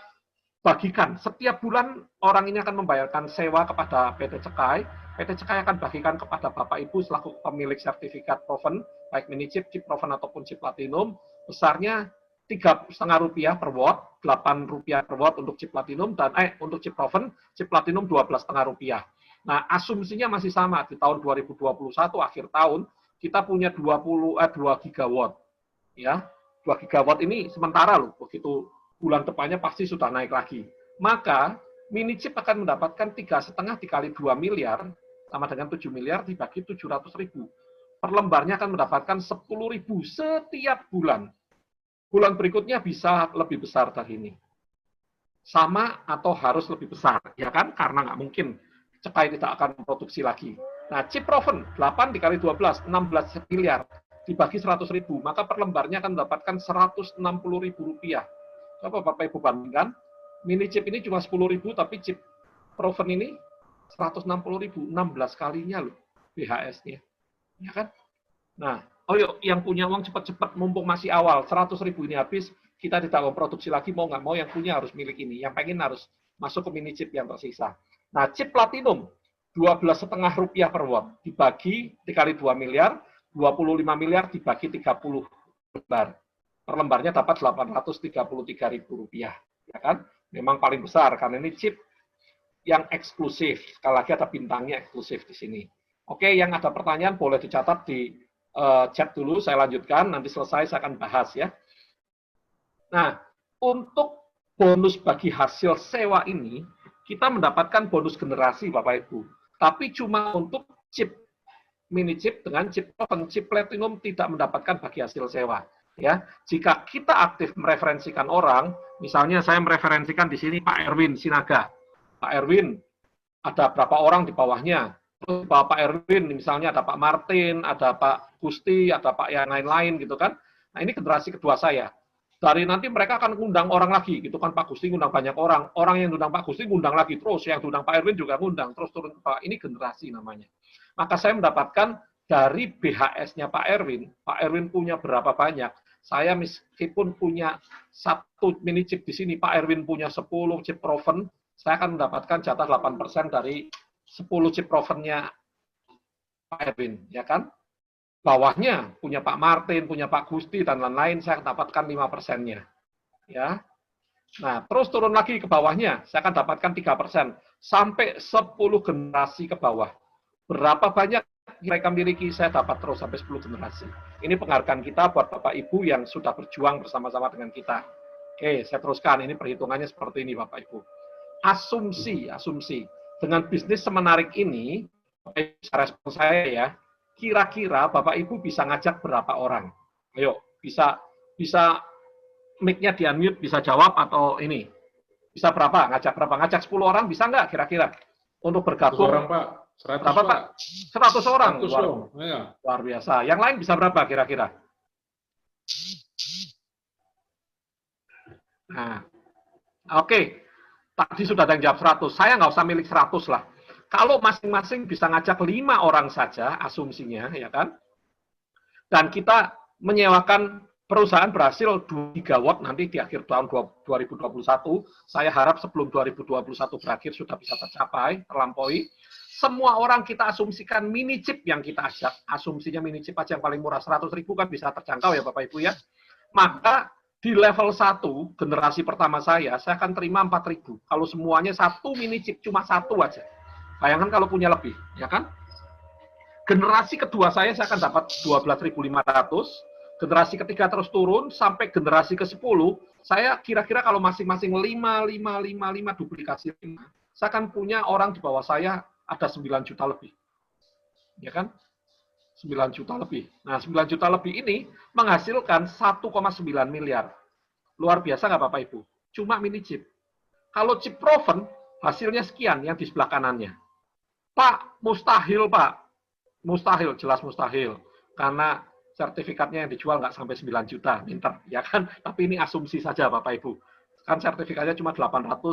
bagikan. Setiap bulan orang ini akan membayarkan sewa kepada PT Cekai. PT Cekai akan bagikan kepada Bapak Ibu selaku pemilik sertifikat proven, baik mini chip, chip proven ataupun chip platinum, besarnya Rp3,5 per watt, Rp8 per watt untuk chip platinum, dan untuk chip proven, chip platinum Rp12,5. Nah, asumsinya masih sama. Di tahun 2021, akhir tahun, kita punya 2 gigawatt. Ya, 2 gigawatt ini sementara loh, begitu bulan depannya pasti sudah naik lagi. Maka, mini chip akan mendapatkan 3,5 dikali 2 miliar, sama dengan 7 miliar dibagi 700.000. Per lembarnya akan mendapatkan 10.000 setiap bulan. Bulan berikutnya bisa lebih besar dari ini. Sama atau harus lebih besar, ya kan? Karena nggak mungkin Cekai tidak akan memproduksi lagi. Nah, chip proven 8 dikali 12, 16 miliar dibagi 100.000, maka per lembarnya akan mendapatkan Rp160.000. Coba Bapak Ibu bandingkan, mini chip ini cuma 10.000, tapi chip proven ini 160.000, 16 kalinya loh BHS-nya. Ya kan? Nah, yuk, yang punya uang cepat-cepat, mumpung masih awal, 100.000 ini habis, kita tidak memproduksi lagi, mau nggak mau yang punya harus milik ini, yang pengen harus masuk ke mini chip yang tersisa. Nah, chip platinum, Rp12,5 per watt, dikali 2 miliar, 25 miliar dibagi 30 lembar. Per lembarnya dapat Rp833.000, ya kan? Memang paling besar, karena ini chip yang eksklusif. Sekali lagi ada bintangnya eksklusif di sini. Oke, yang ada pertanyaan boleh dicatat di chat dulu, saya lanjutkan, nanti selesai saya akan bahas ya. Nah, untuk bonus bagi hasil sewa ini, kita mendapatkan bonus generasi Bapak Ibu. Tapi cuma untuk chip, mini chip dengan chip proven, chip platinum tidak mendapatkan bagi hasil sewa. Ya, jika kita aktif mereferensikan orang, misalnya saya mereferensikan di sini Pak Erwin Sinaga. Pak Erwin, ada berapa orang di bawahnya? Terus Pak Erwin, misalnya ada Pak Martin, ada Pak Gusti, ada Pak yang lain-lain gitu kan. Nah, ini generasi kedua saya. Dari nanti mereka akan ngundang orang lagi, gitu kan, Pak Gusti ngundang banyak orang. Orang yang ngundang Pak Gusti ngundang lagi terus, yang ngundang Pak Erwin juga ngundang, terus turun ke bawah. Ini generasi namanya. Maka saya mendapatkan dari BHS-nya Pak Erwin punya berapa banyak. Saya meskipun punya 1 mini chip di sini, Pak Erwin punya 10 chip proven, saya akan mendapatkan jatah 8% dari 10 chip provennya Pak Erwin, ya kan? Bawahnya punya Pak Martin, punya Pak Gusti, dan lain-lain, saya dapatkan 5%-nya. Ya. Nah, terus turun lagi ke bawahnya, saya akan dapatkan 3%. Sampai 10 generasi ke bawah. Berapa banyak mereka miliki, saya dapat terus sampai 10 generasi. Ini penghargaan kita buat Bapak Ibu yang sudah berjuang bersama-sama dengan kita. Oke, saya teruskan. Ini perhitungannya seperti ini, Bapak Ibu. Asumsi. Dengan bisnis semenarik ini, respon saya ya, kira-kira Bapak Ibu bisa ngajak berapa orang? Ayo, bisa mic-nya di-unmute, bisa jawab atau ini. Bisa berapa? Ngajak berapa? Ngajak 10 orang bisa nggak kira-kira? Untuk bergabung. 100 orang, Pak. 100 berapa, Pak? 100 orang. 100 orang. Ya. Luar biasa. Yang lain bisa berapa kira-kira? Nah, oke. Tadi sudah ada yang jawab 100. Saya nggak usah milik 100 lah. Kalau masing-masing bisa ngajak 5 orang saja, asumsinya, ya kan? Dan kita menyewakan perusahaan berhasil 2 gigawatt nanti di akhir tahun 2021. Saya harap sebelum 2021 berakhir sudah bisa tercapai, terlampaui. Semua orang kita asumsikan mini chip yang kita ajak. Asumsinya mini chip aja yang paling murah 100.000 kan bisa terjangkau ya Bapak Ibu ya. Maka di level 1, generasi pertama saya akan terima 4.000. Kalau semuanya 1 mini chip, cuma 1 aja. Bayangkan kalau punya lebih, ya kan? Generasi kedua saya akan dapat 12.500. Generasi ketiga terus turun, sampai generasi ke-10, saya kira-kira kalau masing-masing 5 duplikasi 5, saya akan punya orang di bawah saya ada 9 juta lebih. Ya kan? 9 juta lebih. Nah, 9 juta lebih ini menghasilkan 1,9 miliar. Luar biasa nggak Bapak Ibu? Cuma mini chip. Kalau chip proven, hasilnya sekian yang di sebelah kanannya. Pak, mustahil Pak. Mustahil, jelas mustahil. Karena sertifikatnya yang dijual nggak sampai 9 juta, minter, ya kan? Tapi ini asumsi saja Bapak Ibu. Kan sertifikatnya cuma 830.000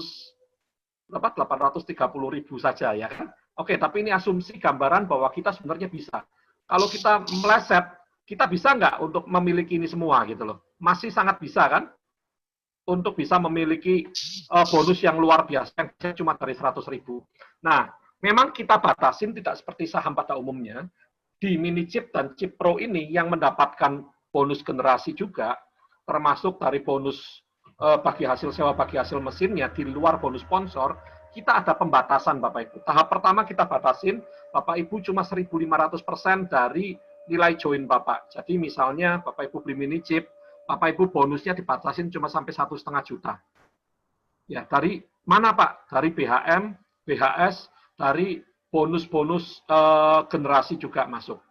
saja, ya kan? Oke, tapi ini asumsi gambaran bahwa kita sebenarnya bisa. Kalau kita meleset, kita bisa nggak untuk memiliki ini semua gitu loh? Masih sangat bisa kan? Untuk bisa memiliki bonus yang luar biasa, yang cuma dari 100.000. Nah, memang kita batasin tidak seperti saham pada umumnya. Di mini chip dan chip pro ini yang mendapatkan bonus generasi juga, termasuk dari bonus bagi hasil sewa, bagi hasil mesinnya, di luar bonus sponsor, kita ada pembatasan Bapak Ibu. Tahap pertama kita batasin, Bapak Ibu cuma 1.500% dari nilai join Bapak. Jadi misalnya Bapak Ibu beli mini chip, Bapak Ibu bonusnya dibatasin cuma sampai 1,5 juta. Ya, dari mana Pak? Dari BHM, BHS, dari bonus-bonus generasi juga masuk.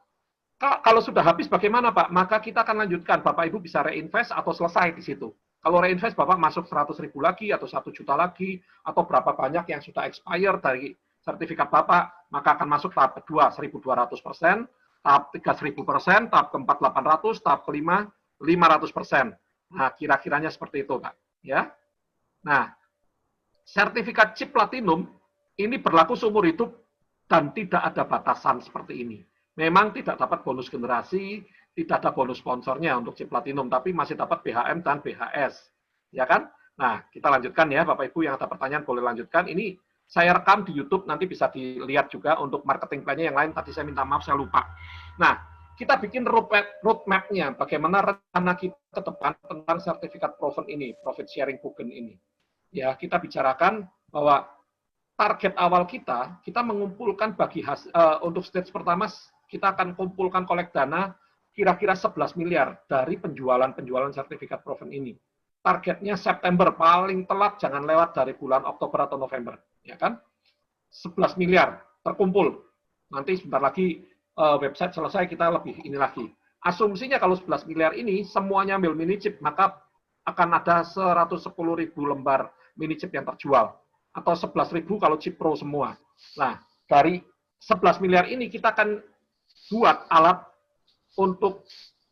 Kalau sudah habis bagaimana Pak? Maka kita akan lanjutkan. Bapak Ibu bisa reinvest atau selesai di situ. Kalau reinvest Bapak masuk 100.000 lagi atau 1 juta lagi atau berapa banyak yang sudah expire dari sertifikat Bapak, maka akan masuk tahap kedua 1.200%, tahap 3.000%, tahap keempat 800, tahap kelima 500%. Nah, kira-kiranya seperti itu, Pak. Ya. Nah, sertifikat chip platinum ini berlaku seumur hidup dan tidak ada batasan seperti ini. Memang tidak dapat bonus generasi, tidak ada bonus sponsornya untuk chip platinum, tapi masih dapat BHM dan BHS. Ya kan? Nah, kita lanjutkan ya, Bapak Ibu yang ada pertanyaan boleh lanjutkan. Ini saya rekam di YouTube, nanti bisa dilihat juga untuk marketing plan-nya yang lain. Tadi saya minta maaf, saya lupa. Nah, kita bikin roadmap-nya, bagaimana rencana kita ke depan tentang sertifikat proven ini, profit sharing token ini. Ya, kita bicarakan bahwa target awal kita mengumpulkan bagi untuk stage pertama, kita akan kumpulkan kolek dana kira-kira 11 miliar dari penjualan sertifikat proven ini. Targetnya September, paling telat jangan lewat dari bulan Oktober atau November, ya kan? 11 miliar terkumpul. Nanti sebentar lagi website selesai, kita lebih ini lagi. Asumsinya kalau 11 miliar ini semuanya ambil mini chip, maka akan ada 110.000 lembar mini chip yang terjual. Atau 11.000 kalau chip pro semua. Nah, dari 11 miliar ini kita akan buat alat untuk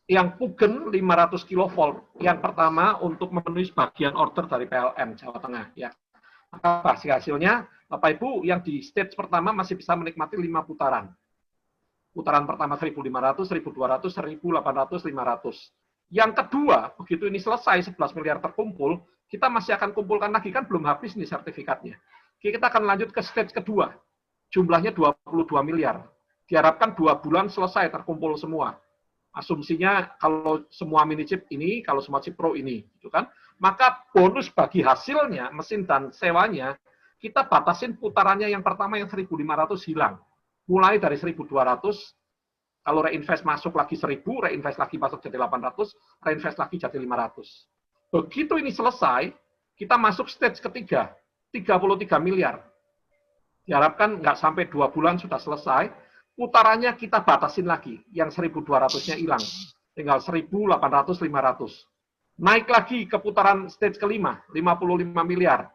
yang Pugen 500 kV. Yang pertama untuk memenuhi sebagian order dari PLN Jawa Tengah. Ya. Maka hasilnya, Bapak Ibu yang di stage pertama masih bisa menikmati 5 putaran. Putaran pertama 1.500, 1.200, 1.800, 500. Yang kedua, begitu ini selesai 11 miliar terkumpul, kita masih akan kumpulkan lagi, kan belum habis nih sertifikatnya. Kita akan lanjut ke stage kedua. Jumlahnya 22 miliar. Diharapkan 2 bulan selesai terkumpul semua. Asumsinya kalau semua mini chip ini, kalau semua chip pro ini, gitu kan. Maka bonus bagi hasilnya, mesin dan sewanya, kita batasin putarannya yang pertama yang 1.500 hilang. Mulai dari 1.200, kalau reinvest masuk lagi 1.000, reinvest lagi masuk jadi 800, reinvest lagi jadi 500. Begitu ini selesai, kita masuk stage ketiga, 33 miliar. Diharapkan nggak sampai 2 bulan sudah selesai, putarannya kita batasin lagi, yang 1.200-nya hilang. Tinggal 1.800, 500. Naik lagi ke putaran stage kelima, 55 miliar.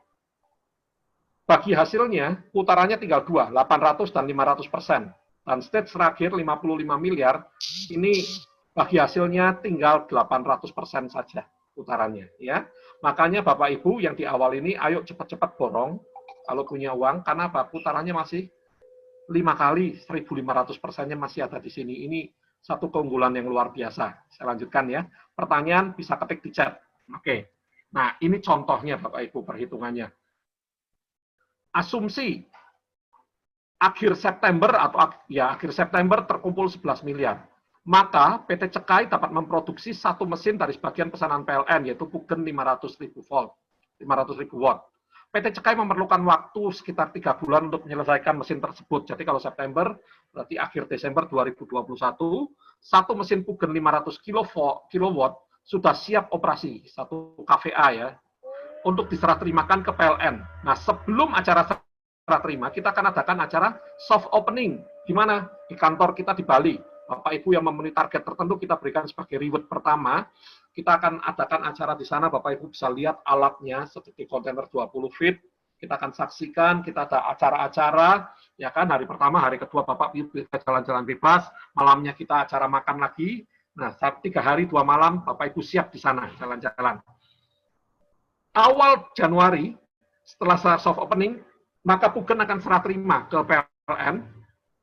Bagi hasilnya, putarannya tinggal 2, 800 dan 500%. Dan stage terakhir 55 miliar, ini bagi hasilnya tinggal 800% saja putarannya. Ya. Makanya Bapak Ibu yang di awal ini, ayo cepat-cepat borong kalau punya uang, karena putarannya masih 5 kali, 1.500%-nya masih ada di sini. Ini satu keunggulan yang luar biasa. Saya lanjutkan ya. Pertanyaan bisa ketik di chat. Oke. Nah, ini contohnya Bapak Ibu perhitungannya. Asumsi akhir September akhir September terkumpul 11 miliar. Maka PT Cekai dapat memproduksi 1 mesin dari sebagian pesanan PLN, yaitu Pugen 500.000 watt. PT Cekai memerlukan waktu sekitar 3 bulan untuk menyelesaikan mesin tersebut. Jadi kalau September, berarti akhir Desember 2021, 1 mesin Pugen 500 kW sudah siap operasi, 1 kVA ya, untuk diserah terimakan ke PLN. Nah, sebelum acara serah terima, kita akan adakan acara soft opening. Di mana? Di kantor kita di Bali. Bapak Ibu yang memenuhi target tertentu kita berikan sebagai reward pertama. Kita akan adakan acara di sana, Bapak Ibu bisa lihat alatnya seperti kontainer 20 feet. Kita akan saksikan, kita ada acara-acara, ya kan, hari pertama, hari kedua Bapak Ibu bisa jalan-jalan bebas, malamnya kita acara makan lagi. Nah, 3 hari 2 malam Bapak Ibu siap di sana jalan-jalan. Awal Januari, setelah soft opening, maka Pugen akan serah terima ke PLN,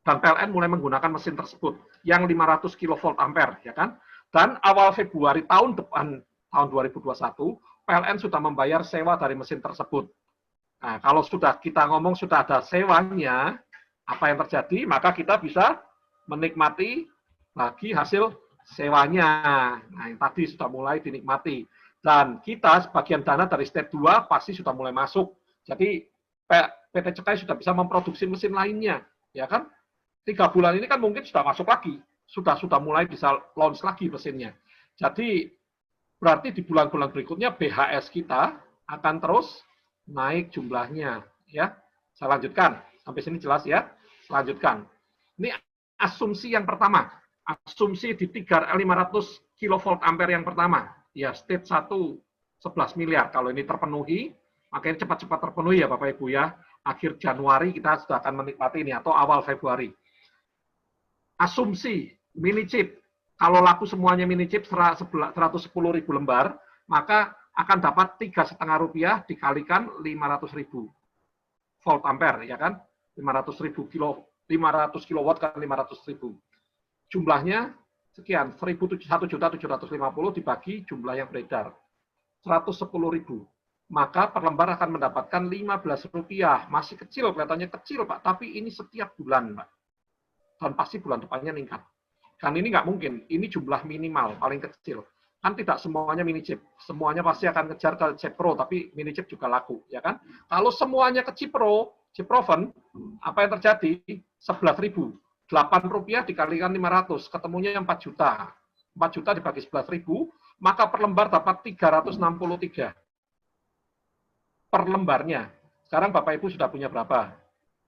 dan PLN mulai menggunakan mesin tersebut, yang 500 kV ampere, ya kan? Dan awal Februari tahun depan, tahun 2021, PLN sudah membayar sewa dari mesin tersebut. Nah, kalau sudah kita ngomong sudah ada sewanya, apa yang terjadi? Maka kita bisa menikmati lagi hasil sewanya. Nah, yang tadi sudah mulai dinikmati. Dan kita sebagian dana dari step 2 pasti sudah mulai masuk. Jadi PT Cekai sudah bisa memproduksi mesin lainnya, ya kan? 3 bulan ini kan mungkin sudah masuk lagi, sudah mulai bisa launch lagi mesinnya. Jadi berarti di bulan-bulan berikutnya BHS kita akan terus naik jumlahnya, ya. Saya lanjutkan sampai sini jelas ya. Lanjutkan. Ini asumsi yang pertama, asumsi di 500 kV ampere yang pertama. Ya, state 1 11 miliar. Kalau ini terpenuhi, makanya cepat-cepat terpenuhi ya Bapak Ibu ya. Akhir Januari kita sudah akan menikmati ini atau awal Februari. Asumsi mini chip, kalau laku semuanya mini chip 110.000 lembar, maka akan dapat Rp3,5 dikalikan 500.000 volt ampere, ya kan? 500 kilowatt kan 500.000. Jumlahnya sekian, 1.750.000 dibagi jumlah yang beredar. 110.000. Maka per lembar akan mendapatkan Rp15. Masih kecil, kelihatannya kecil Pak, tapi ini setiap bulan Pak. Dan pasti bulan depannya meningkat. Kan ini nggak mungkin, ini jumlah minimal, paling kecil. Kan tidak semuanya mini chip, semuanya pasti akan kejar ke chip pro, tapi mini chip juga laku, ya kan? Kalau semuanya ke chip pro, chip proven, apa yang terjadi? 11.000. Rp8 dikalikan 500, ketemunya 4 juta. 4 juta dibagi 11.000, maka per lembar dapat 363. Per lembarnya. Sekarang Bapak Ibu sudah punya berapa?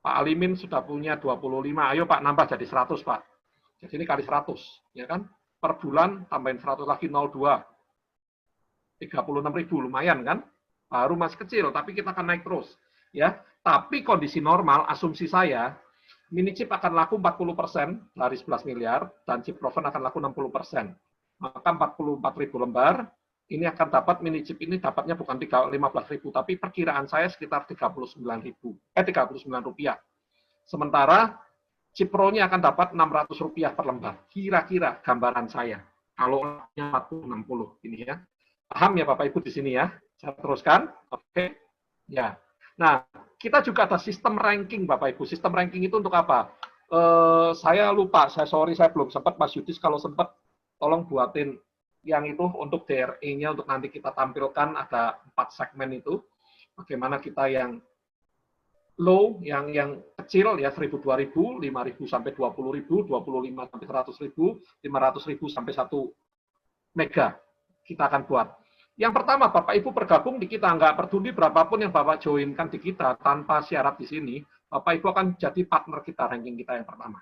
Pak Alimin sudah punya 25. Ayo Pak, nambah jadi 100 Pak. Jadi ini kali 100, ya kan? Per bulan tambahin 100 lagi 02. 36.000, lumayan kan? Baru masih kecil, tapi kita akan naik terus. Ya, tapi kondisi normal, asumsi saya, mini chip akan laku 40% dari 11 miliar, dan chip proven akan laku 60%. Maka 44.000 lembar, ini akan dapat mini chip ini dapatnya bukan 15.000, tapi perkiraan saya sekitar 39.000. 39 rupiah. Sementara chip pro-nya akan dapat Rp600 per lembar. Kira-kira gambaran saya. Kalau 40-60 ini ya. Paham ya Bapak Ibu di sini ya? Saya teruskan. Oke. Ya. Nah, kita juga ada sistem ranking Bapak Ibu. Sistem ranking itu untuk apa? Saya lupa, saya belum sempat, Mas Yudis kalau sempat tolong buatin yang itu untuk DRE-nya untuk nanti kita tampilkan ada 4 segmen itu. Bagaimana kita yang low, yang kecil ya 1.000, 2.000, 5.000 sampai 20.000, 25 sampai 100.000, 500.000 sampai 1 mega kita akan buat. Yang pertama, Bapak Ibu bergabung di kita, nggak peduli berapapun yang Bapak joinkan di kita tanpa syarat di sini, Bapak Ibu akan jadi partner kita, ranking kita yang pertama.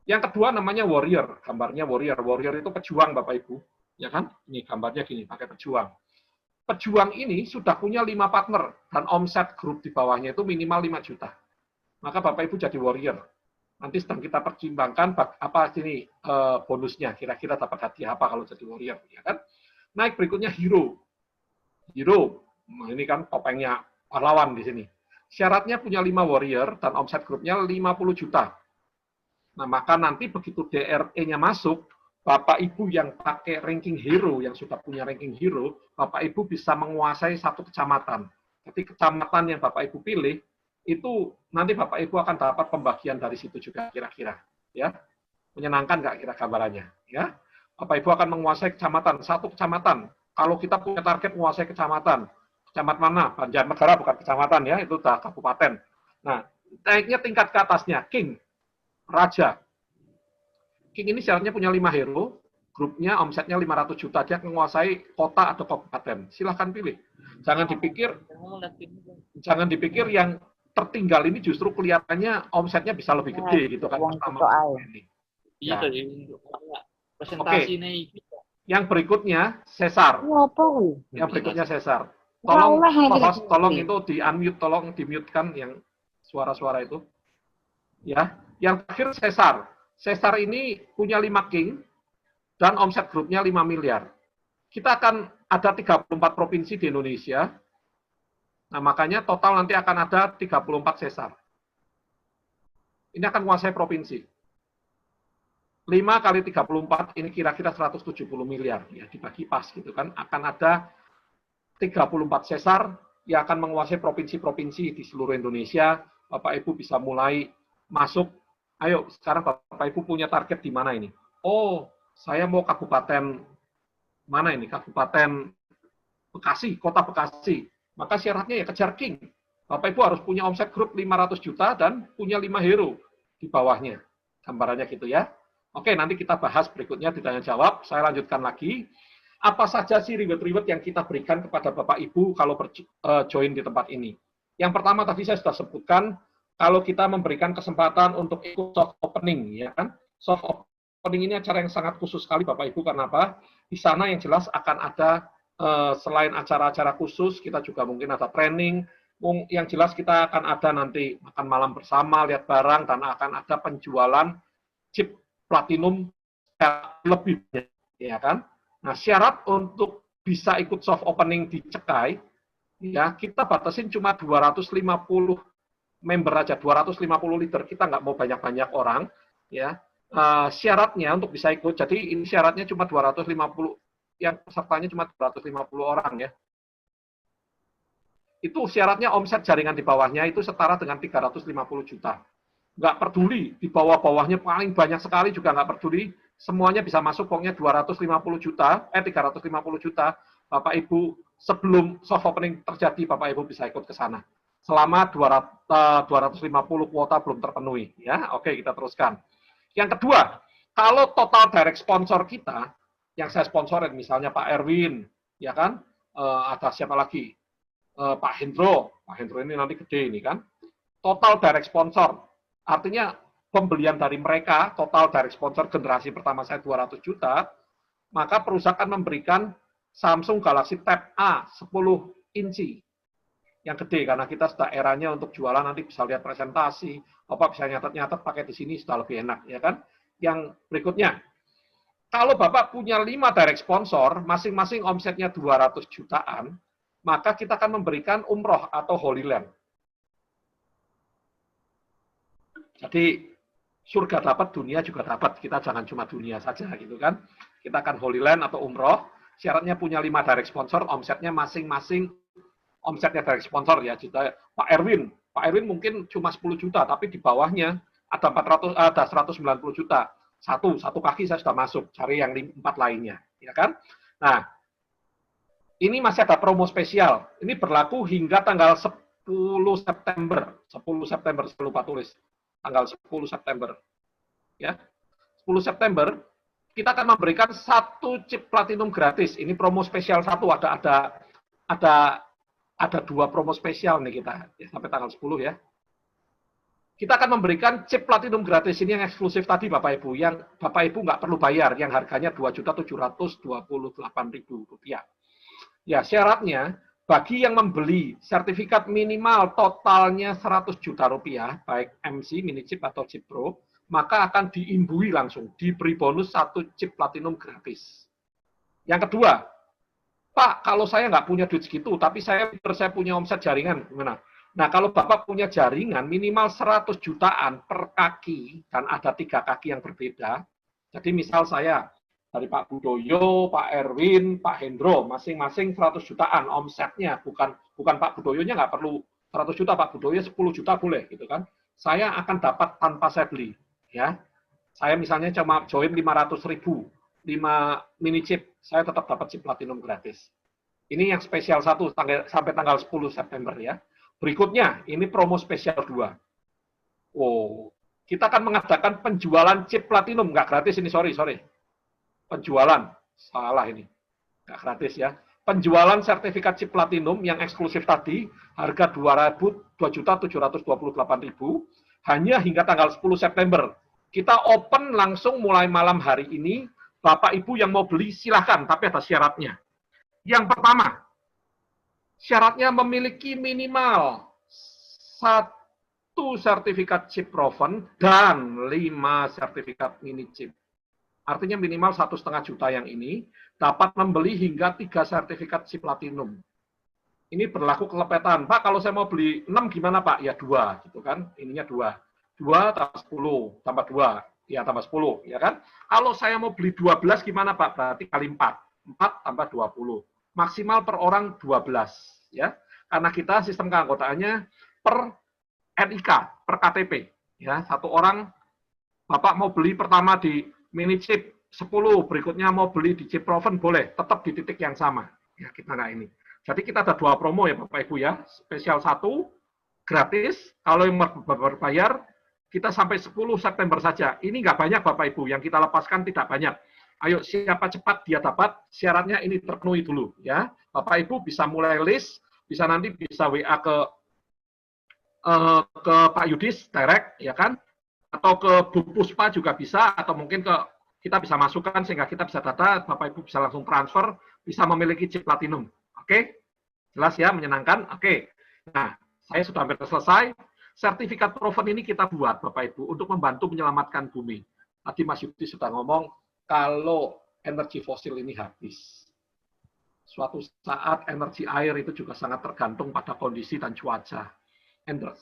Yang kedua namanya warrior, gambarnya warrior. Warrior itu pejuang Bapak Ibu, ya kan? Ini gambarnya gini, pakai pejuang. Pejuang ini sudah punya 5 partner dan omset grup di bawahnya itu minimal 5 juta. Maka Bapak Ibu jadi warrior. Nanti sedang kita pertimbangkan apa sini bonusnya, kira-kira dapat hadiah apa kalau jadi warrior, ya kan? Naik berikutnya hero. Hero, nah ini kan topengnya pahlawan di sini. Syaratnya punya 5 warrior dan omset grupnya 50 juta. Nah, maka nanti begitu DRE-nya masuk, Bapak Ibu yang pakai ranking hero, yang sudah punya ranking hero, Bapak Ibu bisa menguasai 1 kecamatan. Jadi kecamatan yang Bapak Ibu pilih, itu nanti Bapak Ibu akan dapat pembagian dari situ juga kira-kira. Ya, menyenangkan nggak kira gambarannya? Ya, Bapak Ibu akan menguasai kecamatan, 1 kecamatan. Kalau kita punya target menguasai kecamatan, kecamatan mana? Banjarnegara bukan kecamatan ya, itu udah kabupaten. Nah, naiknya tingkat ke atasnya, king, raja. King ini syaratnya punya 5 hero, grupnya omsetnya 500 juta, dia menguasai kota atau kabupaten. Silahkan pilih. Jangan dipikir yang tertinggal ini justru kelihatannya omsetnya bisa lebih gede gitu kan. Iya, Ya. dari presentasi ini. Yang berikutnya sesar. Ngopo? Yang berikutnya sesar. Ora Tolong, oleh ngene host, iki. tolong itu di unmute, tolong di mute kan yang suara-suara itu. Ya. Yang terakhir sesar. Sesar ini punya 5 king dan omset grupnya 5 miliar. Kita akan ada 34 provinsi di Indonesia. Nah, makanya total nanti akan ada 34 sesar. Ini akan menguasai provinsi. 5 kali 34 ini kira-kira 170 miliar. Ya, dibagi pas gitu kan. Akan ada 34 sesar yang akan menguasai provinsi-provinsi di seluruh Indonesia. Bapak Ibu bisa mulai masuk. Ayo, sekarang Bapak Ibu punya target di mana ini? Oh, saya mau kabupaten mana ini? Kabupaten Bekasi, Kota Bekasi. Maka syaratnya ya kejar king. Bapak Ibu harus punya omset grup 500 juta dan punya 5 hero di bawahnya. Gambarannya gitu ya. Oke, nanti kita bahas berikutnya di tanya jawab. Saya lanjutkan lagi. Apa saja sih reward-reward yang kita berikan kepada Bapak Ibu kalau join di tempat ini? Yang pertama tadi saya sudah sebutkan, kalau kita memberikan kesempatan untuk ikut soft opening, ya kan? Soft opening ini acara yang sangat khusus sekali Bapak Ibu, karena apa? Di sana yang jelas akan ada, selain acara-acara khusus, kita juga mungkin ada training, yang jelas kita akan ada nanti makan malam bersama, lihat barang, dan akan ada penjualan chip platinum lebih banyak, ya kan? Nah, syarat untuk bisa ikut soft opening di Cekai, ya kita batasin cuma 250 member aja, 250 liter. Kita nggak mau banyak-banyak orang, ya. Syaratnya untuk bisa ikut, jadi ini syaratnya cuma 250, yang pesertanya cuma 250 orang, ya. Itu syaratnya omset jaringan di bawahnya itu setara dengan 350 juta. Nggak peduli, di bawah-bawahnya paling banyak sekali juga nggak peduli, semuanya bisa masuk, pokoknya 350 juta, Bapak Ibu, sebelum soft opening terjadi, Bapak Ibu bisa ikut ke sana. Selama 250 kuota belum terpenuhi. Ya, oke, kita teruskan. Yang kedua, kalau total direct sponsor kita, yang saya sponsorin, misalnya Pak Erwin, ya kan, ada siapa lagi? Pak Hendro ini nanti gede ini kan. Total direct sponsor, artinya pembelian dari mereka, total direct sponsor generasi pertama saya 200 juta, maka perusahaan memberikan Samsung Galaxy Tab A 10 inci. Yang gede, karena kita sudah eranya untuk jualan, nanti bisa lihat presentasi, apa bisa nyatet-nyatet pakai di sini sudah lebih enak, ya kan? Yang berikutnya, kalau Bapak punya 5 direct sponsor, masing-masing omsetnya 200 jutaan, maka kita akan memberikan umroh atau Holy Land. Jadi surga dapat, dunia juga dapat. Kita jangan cuma dunia saja gitu kan. Kita akan Holy Land atau umroh. Syaratnya punya 5 direct sponsor, omsetnya masing-masing omsetnya direct sponsor ya. Pak Erwin mungkin cuma 10 juta, tapi di bawahnya ada 190 juta. Satu kaki saya sudah masuk, cari yang 4 lainnya, ya kan? Nah, ini masih ada promo spesial. Ini berlaku hingga tanggal 10 September. 10 September, saya lupa tulis. Tanggal 10 September. Ya. 10 September, kita akan memberikan 1 chip platinum gratis. Ini promo spesial 1, ada 2 promo spesial nih kita, ya, sampai tanggal 10 ya. Kita akan memberikan chip platinum gratis ini yang eksklusif tadi Bapak Ibu, yang Bapak Ibu nggak perlu bayar, yang harganya Rp2.728.000. Ya, syaratnya bagi yang membeli sertifikat minimal totalnya 100 juta rupiah, baik MC, mini chip atau chip pro, maka akan diimbui langsung, diberi bonus 1 chip platinum gratis. Yang kedua, Pak, kalau saya nggak punya duit segitu, tapi saya punya omset jaringan, gimana? Nah, kalau Bapak punya jaringan minimal 100 jutaan per kaki, dan ada 3 kaki yang berbeda, jadi misal saya dari Pak Budoyo, Pak Erwin, Pak Hendro, masing-masing 100 jutaan omsetnya, bukan Pak Budoyonya nggak perlu 100 juta, Pak Budoyo 10 juta boleh, gitu kan. Saya akan dapat tanpa saya beli, ya. Saya misalnya cuma join 500.000, 5 mini chip, saya tetap dapat chip platinum gratis. Ini yang spesial 1 sampai tanggal 10 September ya. Berikutnya, ini promo spesial 2. Oh, kita akan mengadakan penjualan chip platinum, nggak gratis ini, sorry. Penjualan, salah ini, nggak gratis ya. Penjualan sertifikat chip platinum yang eksklusif tadi, harga Rp2.728.000, hanya hingga tanggal 10 September. Kita open langsung mulai malam hari ini. Bapak Ibu yang mau beli silahkan, tapi ada syaratnya. Yang pertama, syaratnya memiliki minimal 1 sertifikat chip proven dan 5 sertifikat mini chip. Artinya minimal 1,5 juta yang ini dapat membeli hingga 3 sertifikat chip platinum. Ini berlaku kelepetan. Pak, kalau saya mau beli 6 gimana Pak? Ya 2, gitu kan. Ininya 2. 2 tambah 10, tambah 2. Ya tambah 10, ya kan? Kalau saya mau beli 12 gimana Pak? Berarti kali 4. 4 tambah 20. Maksimal per orang 12, ya. Karena kita sistem keanggotaannya per NIK, per KTP, ya. Satu orang Bapak mau beli pertama di mini chip 10, berikutnya mau beli di chip proven boleh, tetap di titik yang sama. Ya, kita nggak ini. Jadi kita ada 2 promo ya Bapak Ibu ya. Spesial 1 gratis, kalau yang berbayar kita sampai 10 September saja. Ini nggak banyak Bapak Ibu, yang kita lepaskan tidak banyak. Ayo siapa cepat dia dapat, syaratnya ini terpenuhi dulu ya. Bapak Ibu bisa mulai list, bisa nanti bisa WA ke Pak Yudis direct ya kan, atau ke Bu Puspa juga bisa, atau mungkin ke kita bisa masukkan sehingga kita bisa data, Bapak Ibu bisa langsung transfer, bisa memiliki chip platinum. Oke? Jelas ya, menyenangkan? Oke. Nah, saya sudah hampir selesai. Sertifikat proven ini kita buat, Bapak Ibu, untuk membantu menyelamatkan bumi. Tadi Mas Yudi sudah ngomong, kalau energi fosil ini habis, suatu saat energi air itu juga sangat tergantung pada kondisi dan cuaca.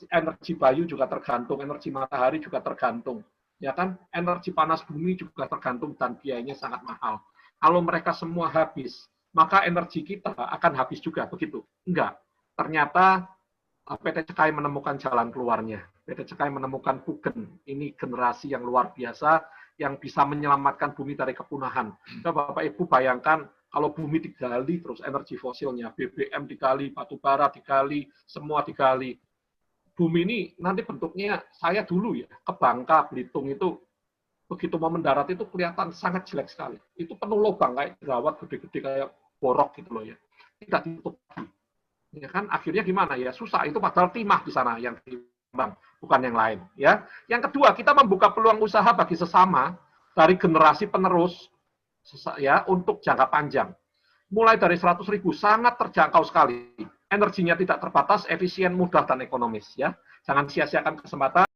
Energi bayu juga tergantung, energi matahari juga tergantung. Ya kan? Energi panas bumi juga tergantung dan biayanya sangat mahal. Kalau mereka semua habis, maka energi kita akan habis juga, begitu? Enggak. Ternyata PT CKAI menemukan jalan keluarnya. PT CKAI menemukan Pugen. Ini generasi yang luar biasa yang bisa menyelamatkan bumi dari kepunahan. Coba Bapak Ibu bayangkan kalau bumi digali terus energi fosilnya, BBM digali, batu bara digali, semua digali. Bumi ini nanti bentuknya, saya dulu ya, ke Bangka, Belitung itu, begitu mau mendarat itu kelihatan sangat jelek sekali. Itu penuh lubang kayak jerawat gede-gede kayak borok gitu loh ya. Tidak ditutup. Ya kan, akhirnya gimana ya, susah. Itu padahal timah di sana yang dikembang, bukan yang lain. Ya. Yang kedua, kita membuka peluang usaha bagi sesama dari generasi penerus ya untuk jangka panjang. Mulai dari 100.000 sangat terjangkau sekali. Energinya tidak terbatas, efisien, mudah, dan ekonomis. Ya. Jangan sia-siakan kesempatan.